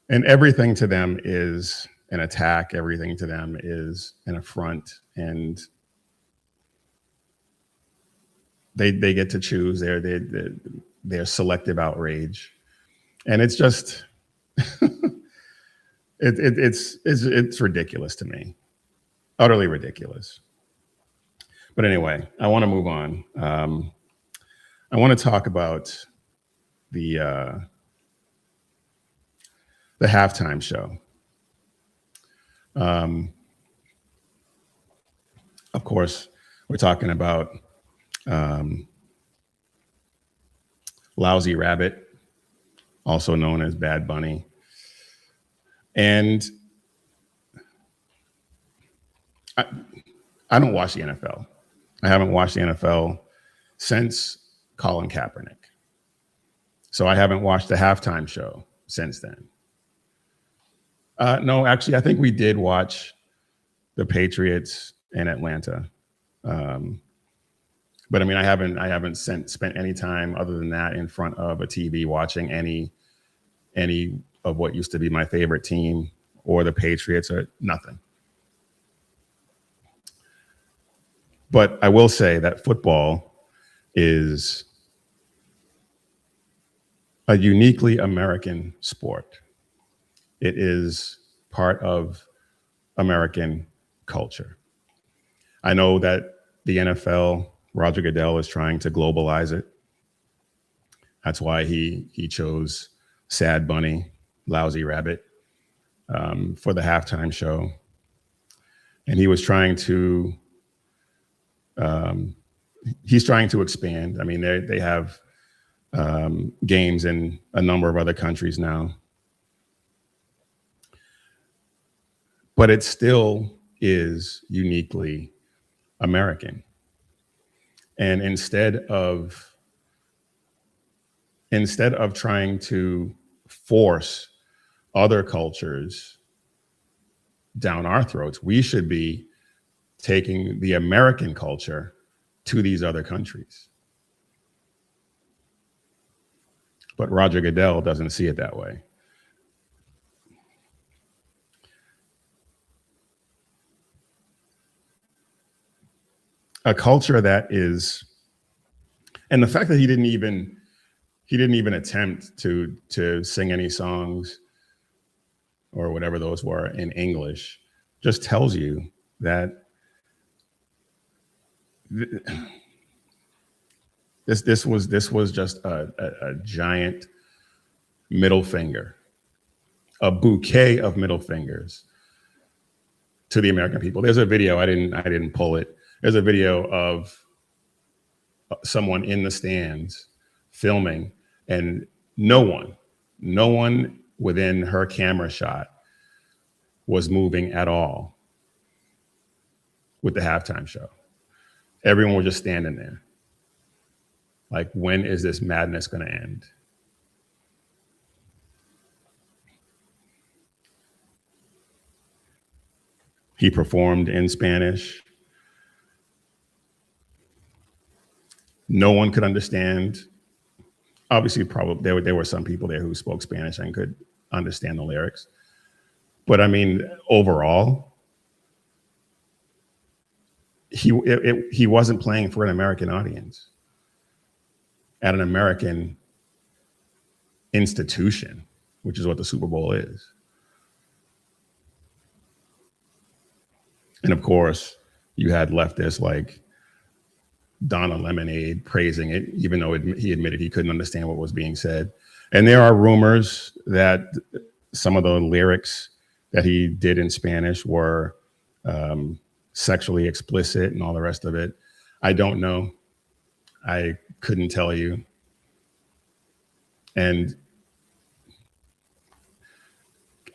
And everything to them is an attack. Everything to them is an affront. And they get to choose their selective outrage. And it's just, it's ridiculous to me. Utterly ridiculous. But anyway, I want to move on. I want to talk about the halftime show. Of course, we're talking about Lousy Rabbit, also known as Bad Bunny. And I don't watch the NFL. I haven't watched the NFL since Colin Kaepernick. So I haven't watched the halftime show since then. No, actually, I think we did watch the Patriots in Atlanta. But I mean, I haven't spent any time other than that in front of a TV watching any of what used to be my favorite team or the Patriots or nothing. But I will say that football is a uniquely American sport. It is part of American culture. I know that the NFL, Roger Goodell, is trying to globalize it. That's why he chose Sad Bunny, Lousy Rabbit, for the halftime show. And he was trying to, he's trying to expand. I mean, they have games in a number of other countries now. But it still is uniquely American. And instead of trying to force other cultures down our throats, we should be taking the American culture to these other countries. But Roger Goodell doesn't see it that way. a culture that is, and the fact that he didn't even attempt to sing any songs or whatever those were in English just tells you that this was just a giant middle finger, a bouquet of middle fingers to the American people. There's a video, I didn't pull it. There's a video of someone in the stands filming, and no one within her camera shot was moving at all with the halftime show. Everyone was just standing there. Like, when is this madness going to end? He performed in Spanish. No one could understand. Obviously, probably there were some people there who spoke Spanish and could understand the lyrics. But I mean, overall, he wasn't playing for an American audience at an American institution, which is what the Super Bowl is. And of course, you had leftists like Donna Lemonade praising it, even though he admitted he couldn't understand what was being said. And there are rumors that some of the lyrics that he did in Spanish were sexually explicit and all the rest of it. I don't know. I couldn't tell you. And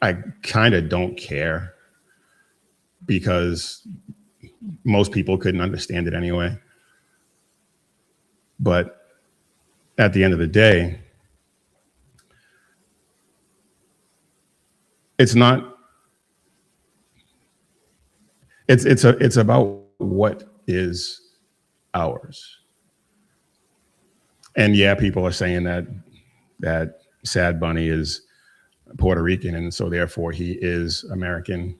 I kind of don't care, because most people couldn't understand it anyway. But at the end of the day, it's about what is ours. And yeah, people are saying that Sad Bunny is Puerto Rican, and so therefore he is American.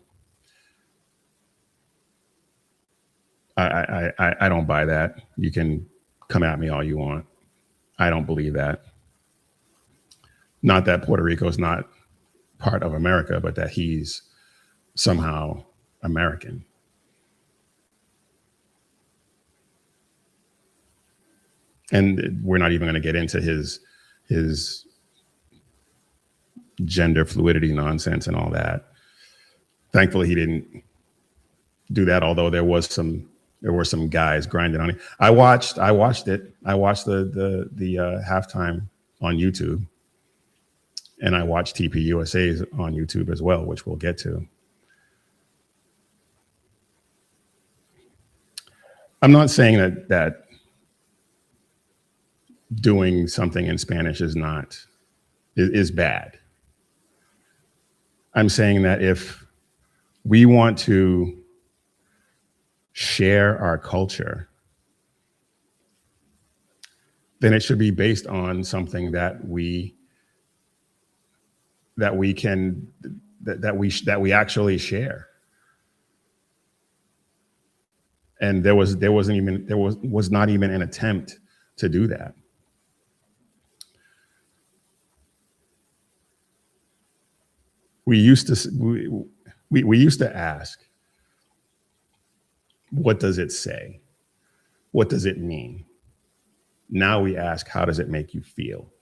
I don't buy that. You can come at me all you want. I don't believe that. Not that Puerto Rico is not part of America, but that he's somehow American. And we're not even going to get into his gender fluidity nonsense and all that. Thankfully, he didn't do that, although there were some guys grinding on it. I watched it. I watched the halftime on YouTube, and I watched TP USA's on YouTube as well, which we'll get to. I'm not saying that doing something in Spanish is bad. I'm saying that if we want to share our culture, then it should be based on something that we actually share. And there was not even an attempt to do that. We used to ask, what does it say? What does it mean? Now we ask, how does it make you feel?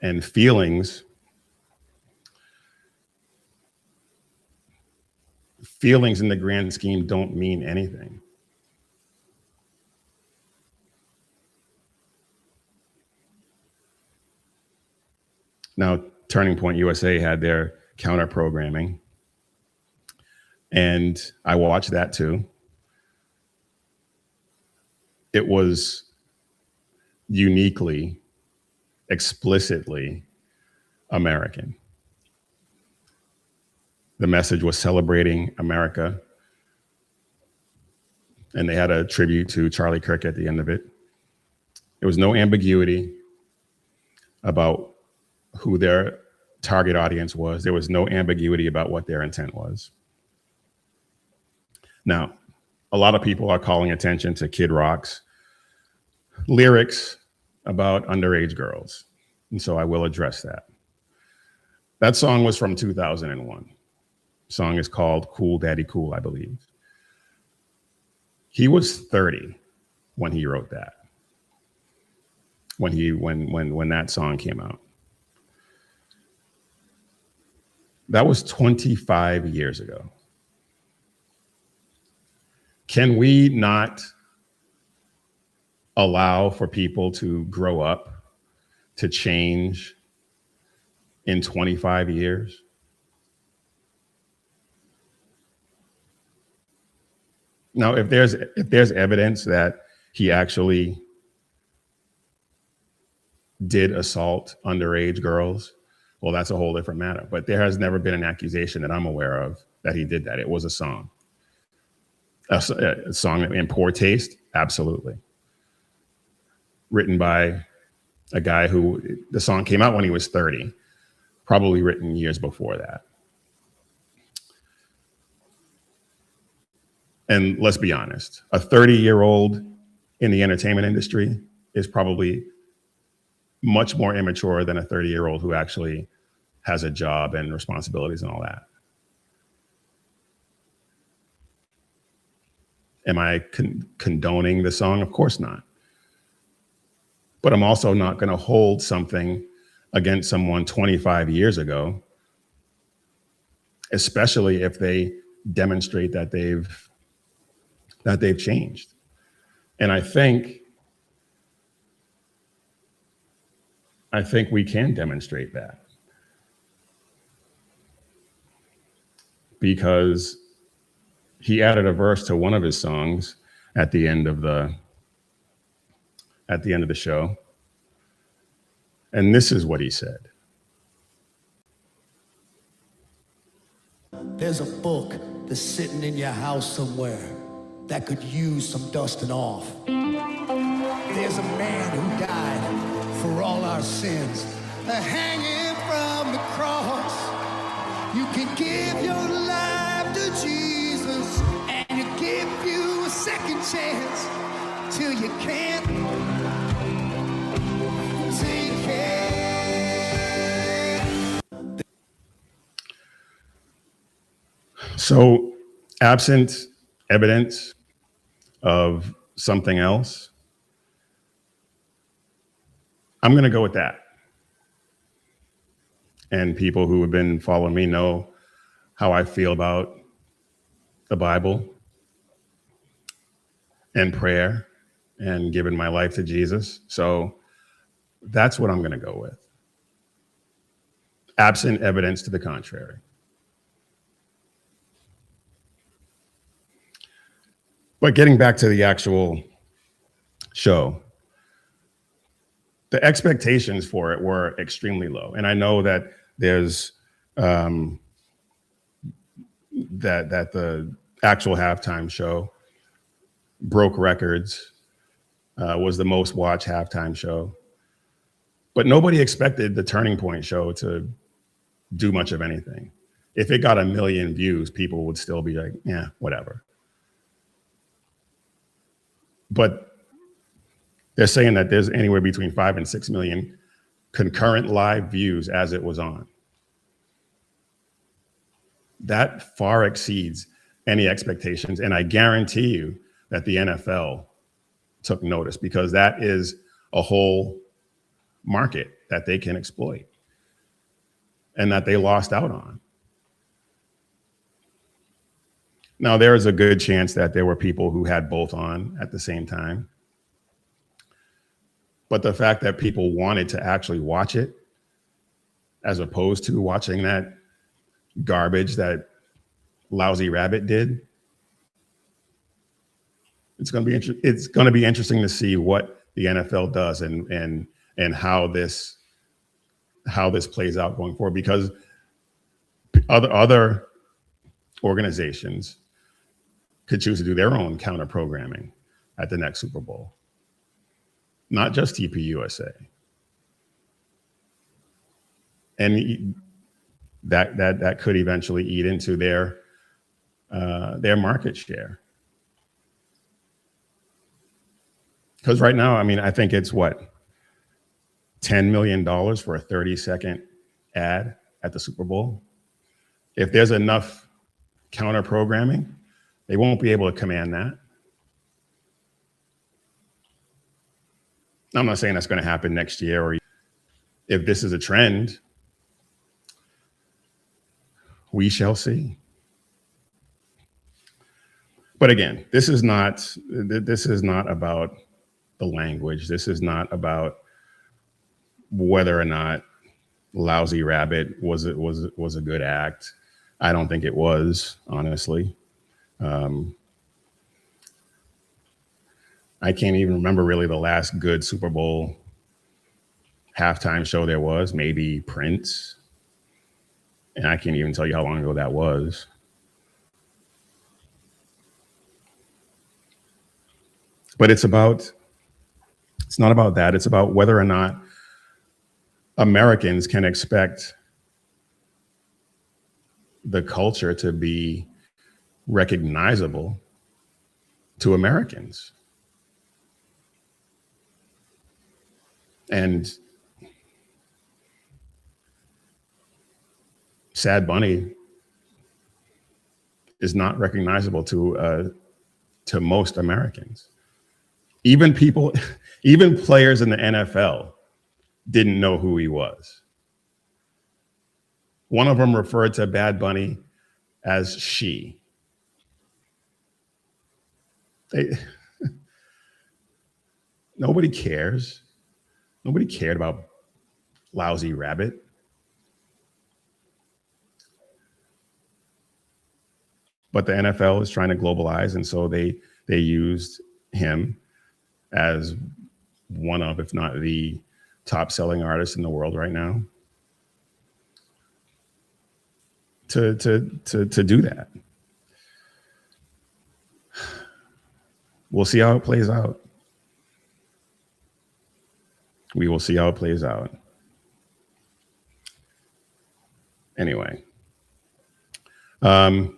And feelings in the grand scheme don't mean anything. Now, Turning Point USA had their counter programming, and I watched that too. It was uniquely, explicitly American. The message was celebrating America, and they had a tribute to Charlie Kirk at the end of it. There was no ambiguity about who their target audience was. There was no ambiguity about what their intent was. Now, a lot of people are calling attention to Kid Rock's lyrics about underage girls. And so I will address that. That song was from 2001. The song is called Cool Daddy Cool, I believe. He was 30 when he wrote that. When that song came out. That was 25 years ago. Can we not allow for people to grow up, to change in 25 years? Now, if there's evidence that he actually did assault underage girls, well, that's a whole different matter. But there has never been an accusation that I'm aware of that he did that. It was a song. A song in poor taste? Absolutely. Written by a guy who, the song came out when he was 30, probably written years before that. And let's be honest, a 30-year-old in the entertainment industry is probably much more immature than a 30-year-old who actually has a job and responsibilities and all that. Am I condoning the song? Of course not. But I'm also not going to hold something against someone 25 years ago, especially if they demonstrate that they've changed. And I think we can demonstrate that. Because he added a verse to one of his songs at the end of the show. And this is what he said. There's a book that's sitting in your house somewhere that could use some dusting off. There's a man who died for all our sins, hanging from the cross. You can give your life to Jesus, and He'll give you a second chance till you can't take it. So, absent evidence of something else, I'm going to go with that. And people who have been following me know how I feel about the Bible and prayer and giving my life to Jesus. So that's what I'm going to go with. Absent evidence to the contrary. But getting back to the actual show, the expectations for it were extremely low. And I know that there's that the actual halftime show broke records, was the most watched halftime show. But nobody expected the Turning Point show to do much of anything. If it got 1 million views, people would still be like, yeah, whatever. But they're saying that there's anywhere between 5 and 6 million concurrent live views as it was on. That far exceeds any expectations. And I guarantee you that the NFL took notice, because that is a whole market that they can exploit and that they lost out on. Now, there is a good chance that there were people who had both on at the same time. But the fact that people wanted to actually watch it, as opposed to watching that garbage that Lousy Rabbit did, it's going to be interesting to see what the NFL does and how this plays out going forward, because other organizations could choose to do their own counter programming at the next Super Bowl. Not just TPUSA. And that could eventually eat into their market share. Because right now, I mean, I think it's what, $10 million for a 30-second ad at the Super Bowl. If there's enough counter programming, they won't be able to command that. I'm not saying that's going to happen next year, or if this is a trend, we shall see. But again, this is not about the language. This is not about whether or not Lousy Rabbit was a good act. I don't think it was, honestly. I can't even remember really the last good Super Bowl halftime show there was. Maybe Prince. And I can't even tell you how long ago that was. But it's not about that. It's about whether or not Americans can expect the culture to be recognizable to Americans. And Sad Bunny is not recognizable to most Americans. Even players in the NFL didn't know who he was. One of them referred to Bad Bunny as she. Nobody cares. Nobody cared about Lousy Rabbit. But the NFL is trying to globalize, and so they used him as one of, if not the top selling artist in the world right now to do that. We'll see how it plays out. We will see how it plays out. Anyway. I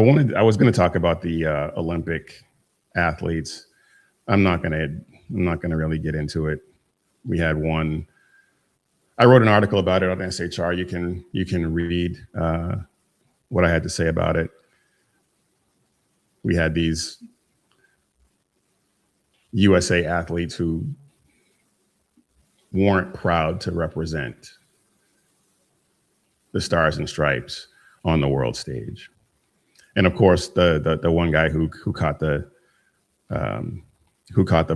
was going to talk about the Olympic athletes. I'm not going to really get into it. We had one. I wrote an article about it on SHR. You can read what I had to say about it. We had these USA athletes who weren't proud to represent the Stars and Stripes on the world stage. And of course, the one guy who caught the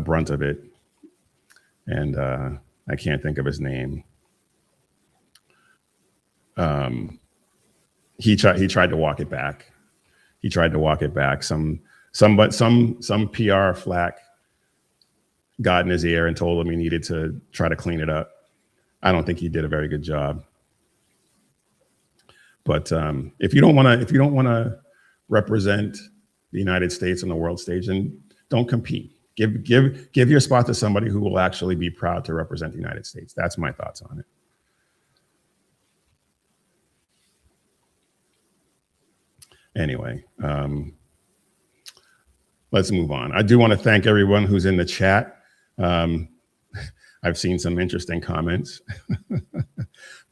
brunt of it, and I can't think of his name. He tried to walk it back. Some PR flack got in his ear and told him he needed to try to clean it up. I don't think he did a very good job. But if you don't want to represent the United States on the world stage, then don't compete. Give your spot to somebody who will actually be proud to represent the United States. That's my thoughts on it. Anyway, let's move on. I do want to thank everyone who's in the chat. I've seen some interesting comments,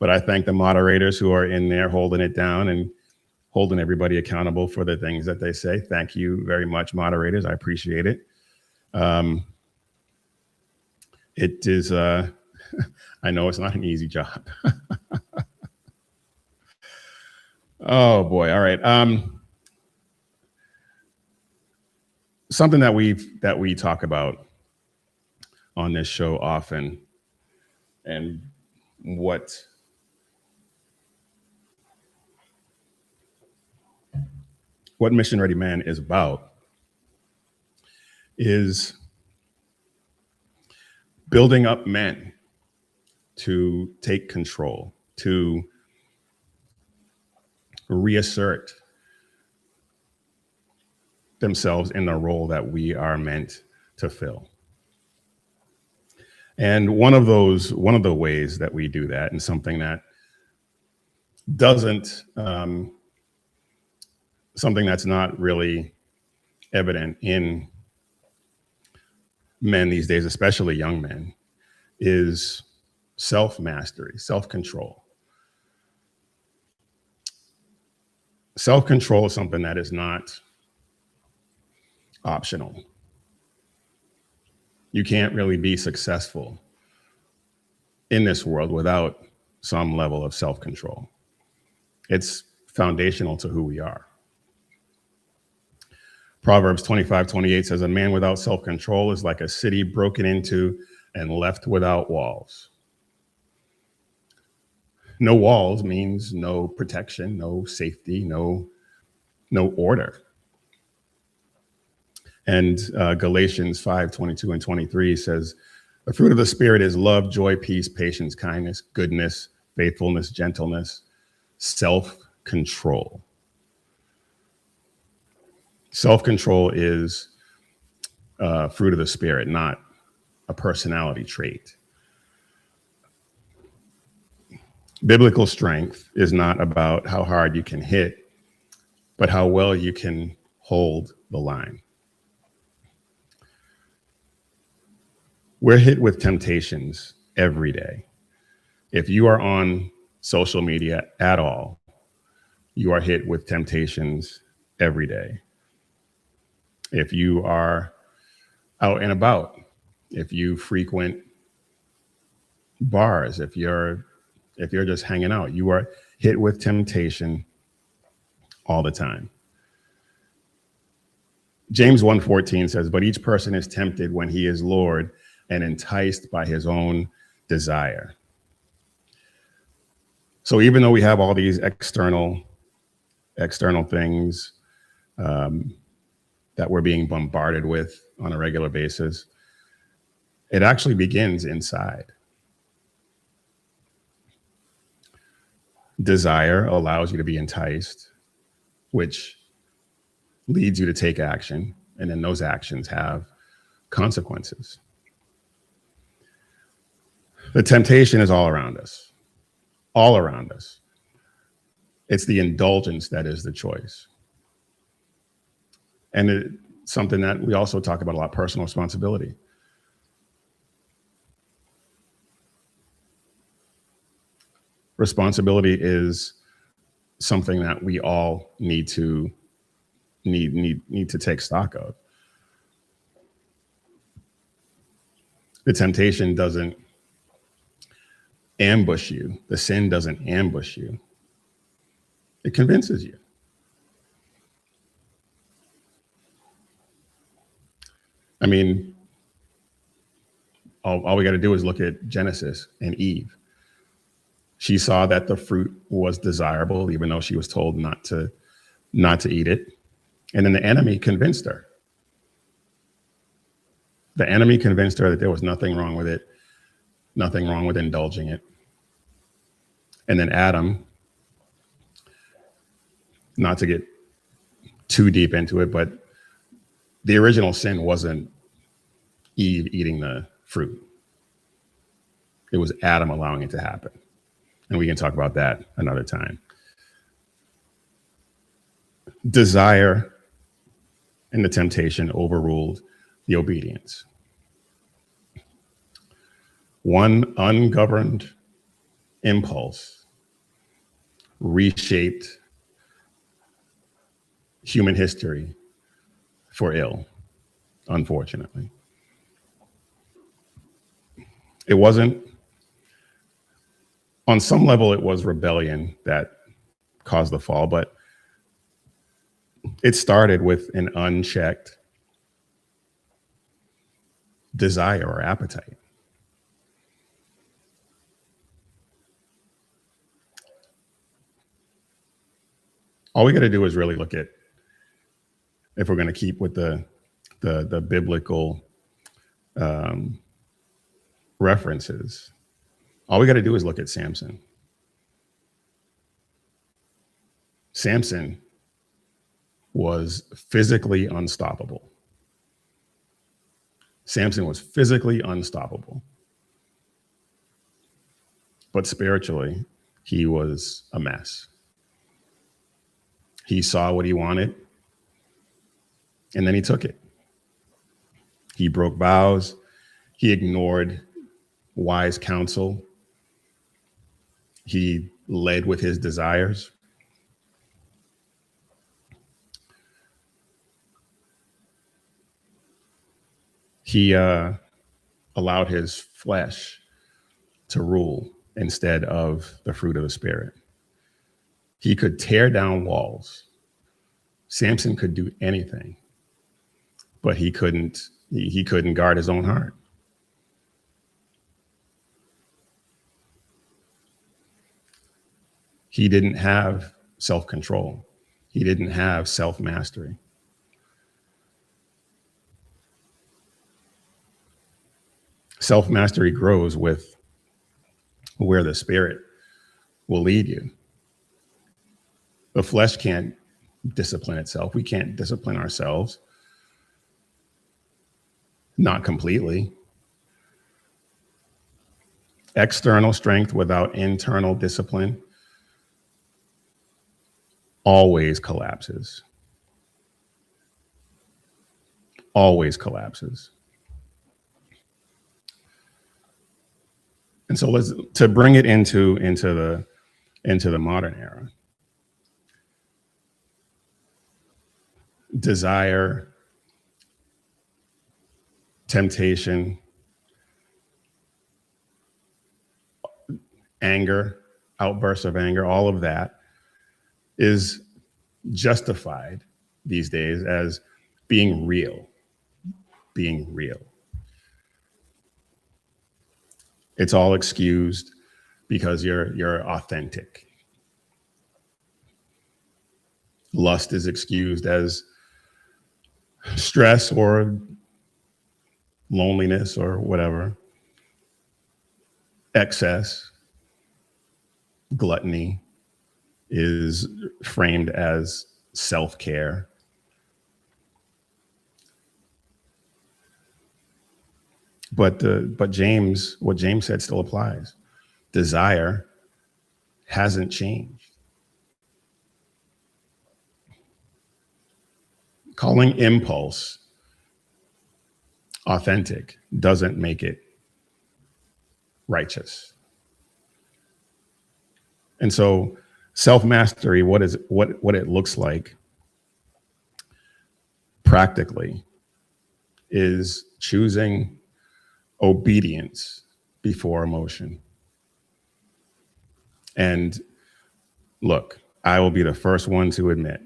but I thank the moderators who are in there holding it down and holding everybody accountable for the things that they say. Thank you very much, moderators. I appreciate it. It is, I know it's not an easy job. Oh boy. All right. Something that we talk about on this show often, and what Mission Ready Man is about, is building up men to take control, to reassert themselves in the role that we are meant to fill. And one of the ways that we do that, and something that doesn't, something that's not really evident in men these days, especially young men, is self-mastery, self-control. Self-control is something that is not optional. You can't really be successful in this world without some level of self-control. It's foundational to who we are. Proverbs 25:28 says, a man without self-control is like a city broken into and left without walls. No walls means no protection, no safety, no order. And Galatians 5:22 and 23 says, the fruit of the Spirit is love, joy, peace, patience, kindness, goodness, faithfulness, gentleness, self-control. Self-control is fruit of the Spirit, not a personality trait. Biblical strength is not about how hard you can hit, but how well you can hold the line. We're hit with temptations every day. If you are on social media at all, you are hit with temptations every day. If you are out and about, if you frequent bars, if you're just hanging out, you are hit with temptation all the time. James 1:14 says, but each person is tempted when he is lured and enticed by his own desire. So even though we have all these external things that we're being bombarded with on a regular basis, it actually begins inside. Desire allows you to be enticed, which leads you to take action, and then those actions have consequences. The temptation is all around us, all around us. It's the indulgence that is the choice. And it's something that we also talk about a lot, personal responsibility. Responsibility is something that we all need to take stock of. The temptation doesn't ambush you. The sin doesn't ambush you. It convinces you. I mean, all we got to do is look at Genesis and Eve. She saw that the fruit was desirable, even though she was told not to eat it. And then the enemy convinced her. The enemy convinced her that there was nothing wrong with it, nothing wrong with indulging it. And then Adam, not to get too deep into it, but the original sin wasn't Eve eating the fruit. It was Adam allowing it to happen. And we can talk about that another time. Desire and the temptation overruled the obedience. One ungoverned impulse reshaped human history for ill, unfortunately. It wasn't, on some level, it was rebellion that caused the fall, but it started with an unchecked desire or appetite. All we got to do is really look at, if we're going to keep with the biblical references, all we got to do is look at Samson. Samson was physically unstoppable. Samson was physically unstoppable. But spiritually, he was a mess. He saw what he wanted. And then he took it. He broke vows. He ignored wise counsel. He led with his desires. He allowed his flesh to rule instead of the fruit of the Spirit. He could tear down walls. Samson could do anything, but he couldn't guard his own heart. He didn't have self-control. He didn't have self-mastery. Self-mastery grows with where the Spirit will lead you. The flesh can't discipline itself. We can't discipline ourselves. Not completely. External strength without internal discipline always collapses. Always collapses. And so to bring it into the modern era. Desire, temptation, anger, outbursts of anger, all of that is justified these days as being real. It's all excused because you're authentic. Lust is excused as stress or loneliness or whatever. Excess, gluttony is framed as self-care. But what James said still applies. Desire hasn't changed. Calling impulse authentic doesn't make it righteous. And so self-mastery, what it looks like practically is choosing obedience before emotion. And look, I will be the first one to admit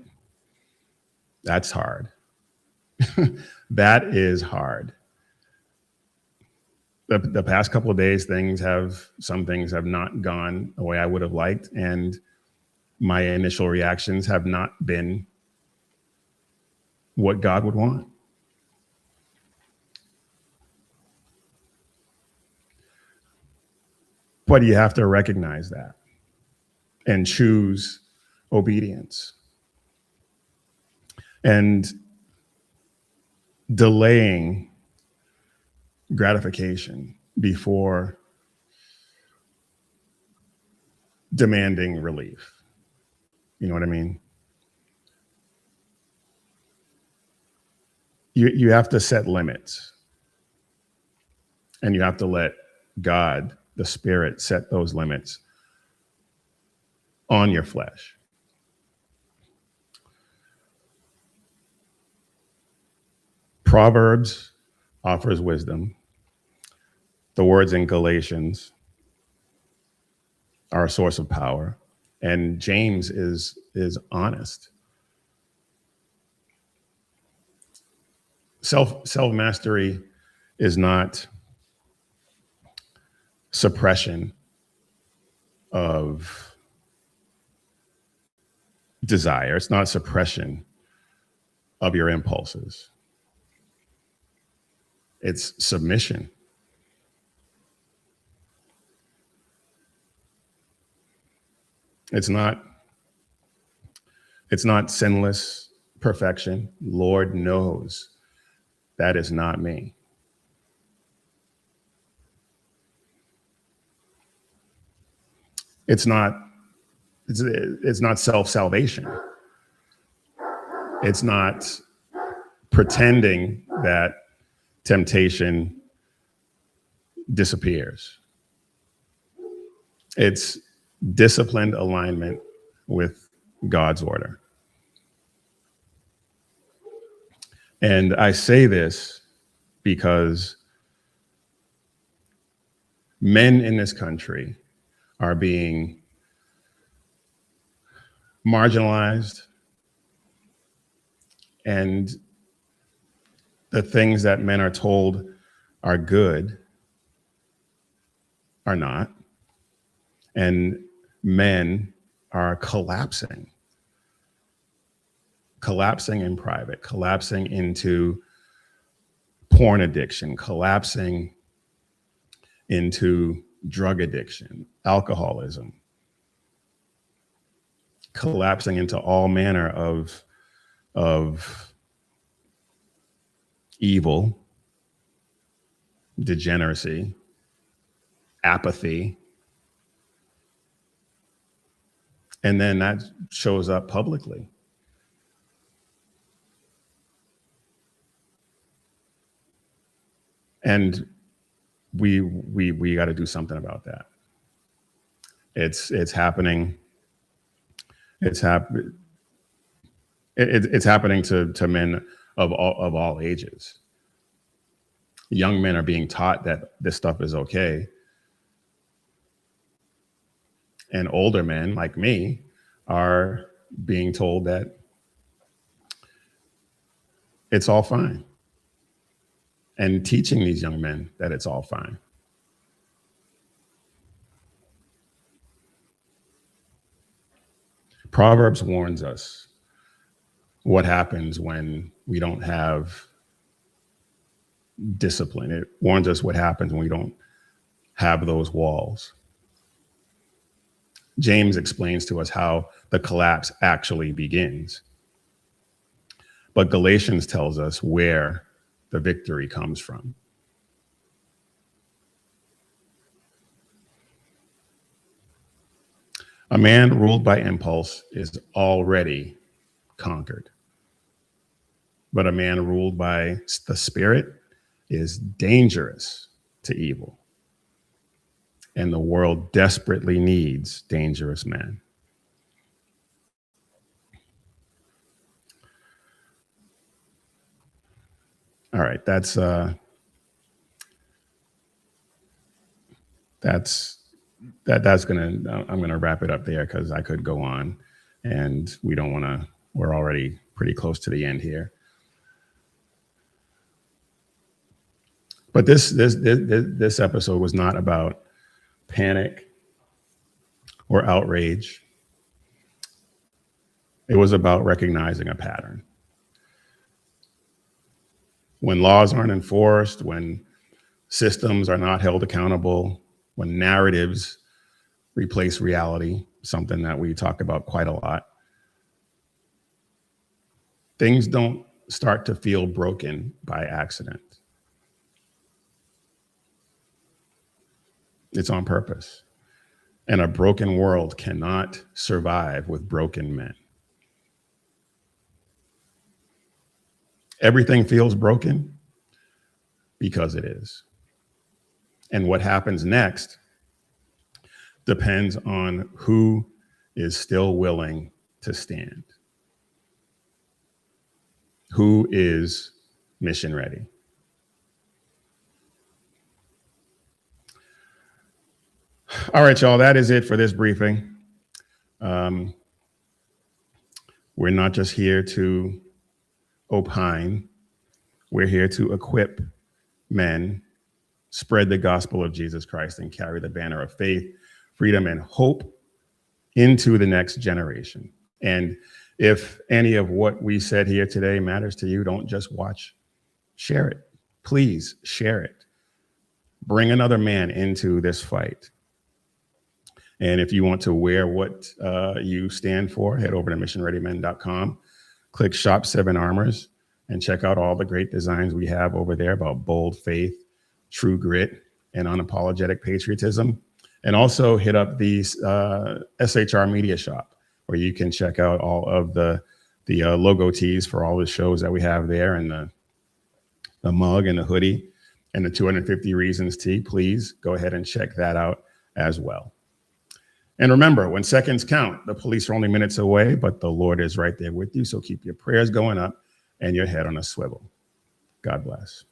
that's hard. That is hard. The past couple of days, some things have not gone the way I would have liked, and my initial reactions have not been what God would want. But you have to recognize that and choose obedience. And delaying gratification before demanding relief. You know what I mean? You have to set limits, and you have to let God, the Spirit, set those limits on your flesh. Proverbs offers wisdom. The words in Galatians are a source of power, and James is honest. Self-mastery is not suppression of desire. It's not suppression of your impulses. It's submission. It's not sinless perfection. Lord knows that is not me. It's not self-salvation. It's not pretending that temptation disappears. It's disciplined alignment with God's order. And I say this because men in this country are being marginalized, and the things that men are told are good are not. And men are collapsing in private, collapsing into porn addiction, collapsing into drug addiction, alcoholism, collapsing into all manner of evil, degeneracy, apathy. And then that shows up publicly. And we got to do something about that. It's happening. It's happening to men of all ages. Young men are being taught that this stuff is okay. And older men like me are being told that it's all fine. And teaching these young men that it's all fine. Proverbs warns us what happens when we don't have discipline. It warns us what happens when we don't have those walls. James explains to us how the collapse actually begins. But Galatians tells us where the victory comes from. A man ruled by impulse is already conquered. But a man ruled by the Spirit is dangerous to evil. And the world desperately needs dangerous men. All right, I'm gonna wrap it up there because I could go on, and we're already pretty close to the end here. But this episode was not about panic or outrage. It was about recognizing a pattern. When laws aren't enforced, when systems are not held accountable, when narratives replace reality, something that we talk about quite a lot, things don't start to feel broken by accident. It's on purpose. And a broken world cannot survive with broken men. Everything feels broken because it is. And what happens next depends on who is still willing to stand. Who is mission ready? All right, y'all, that is it for this briefing. We're not just here to opine. We're here to equip men, spread the gospel of Jesus Christ, and carry the banner of faith, freedom, and hope into the next generation. And if any of what we said here today matters to you, don't just watch, share it. Please share it. Bring another man into this fight. And if you want to wear what you stand for, head over to missionreadymen.com, click Shop 7 Armors, and check out all the great designs we have over there about bold faith, true grit, and unapologetic patriotism. And also hit up the SHR Media Shop, where you can check out all of the the logo tees for all the shows that we have there, and the mug and the hoodie and the 250 Reasons tee. Please go ahead and check that out as well. And remember, when seconds count, the police are only minutes away, but the Lord is right there with you. So keep your prayers going up and your head on a swivel. God bless.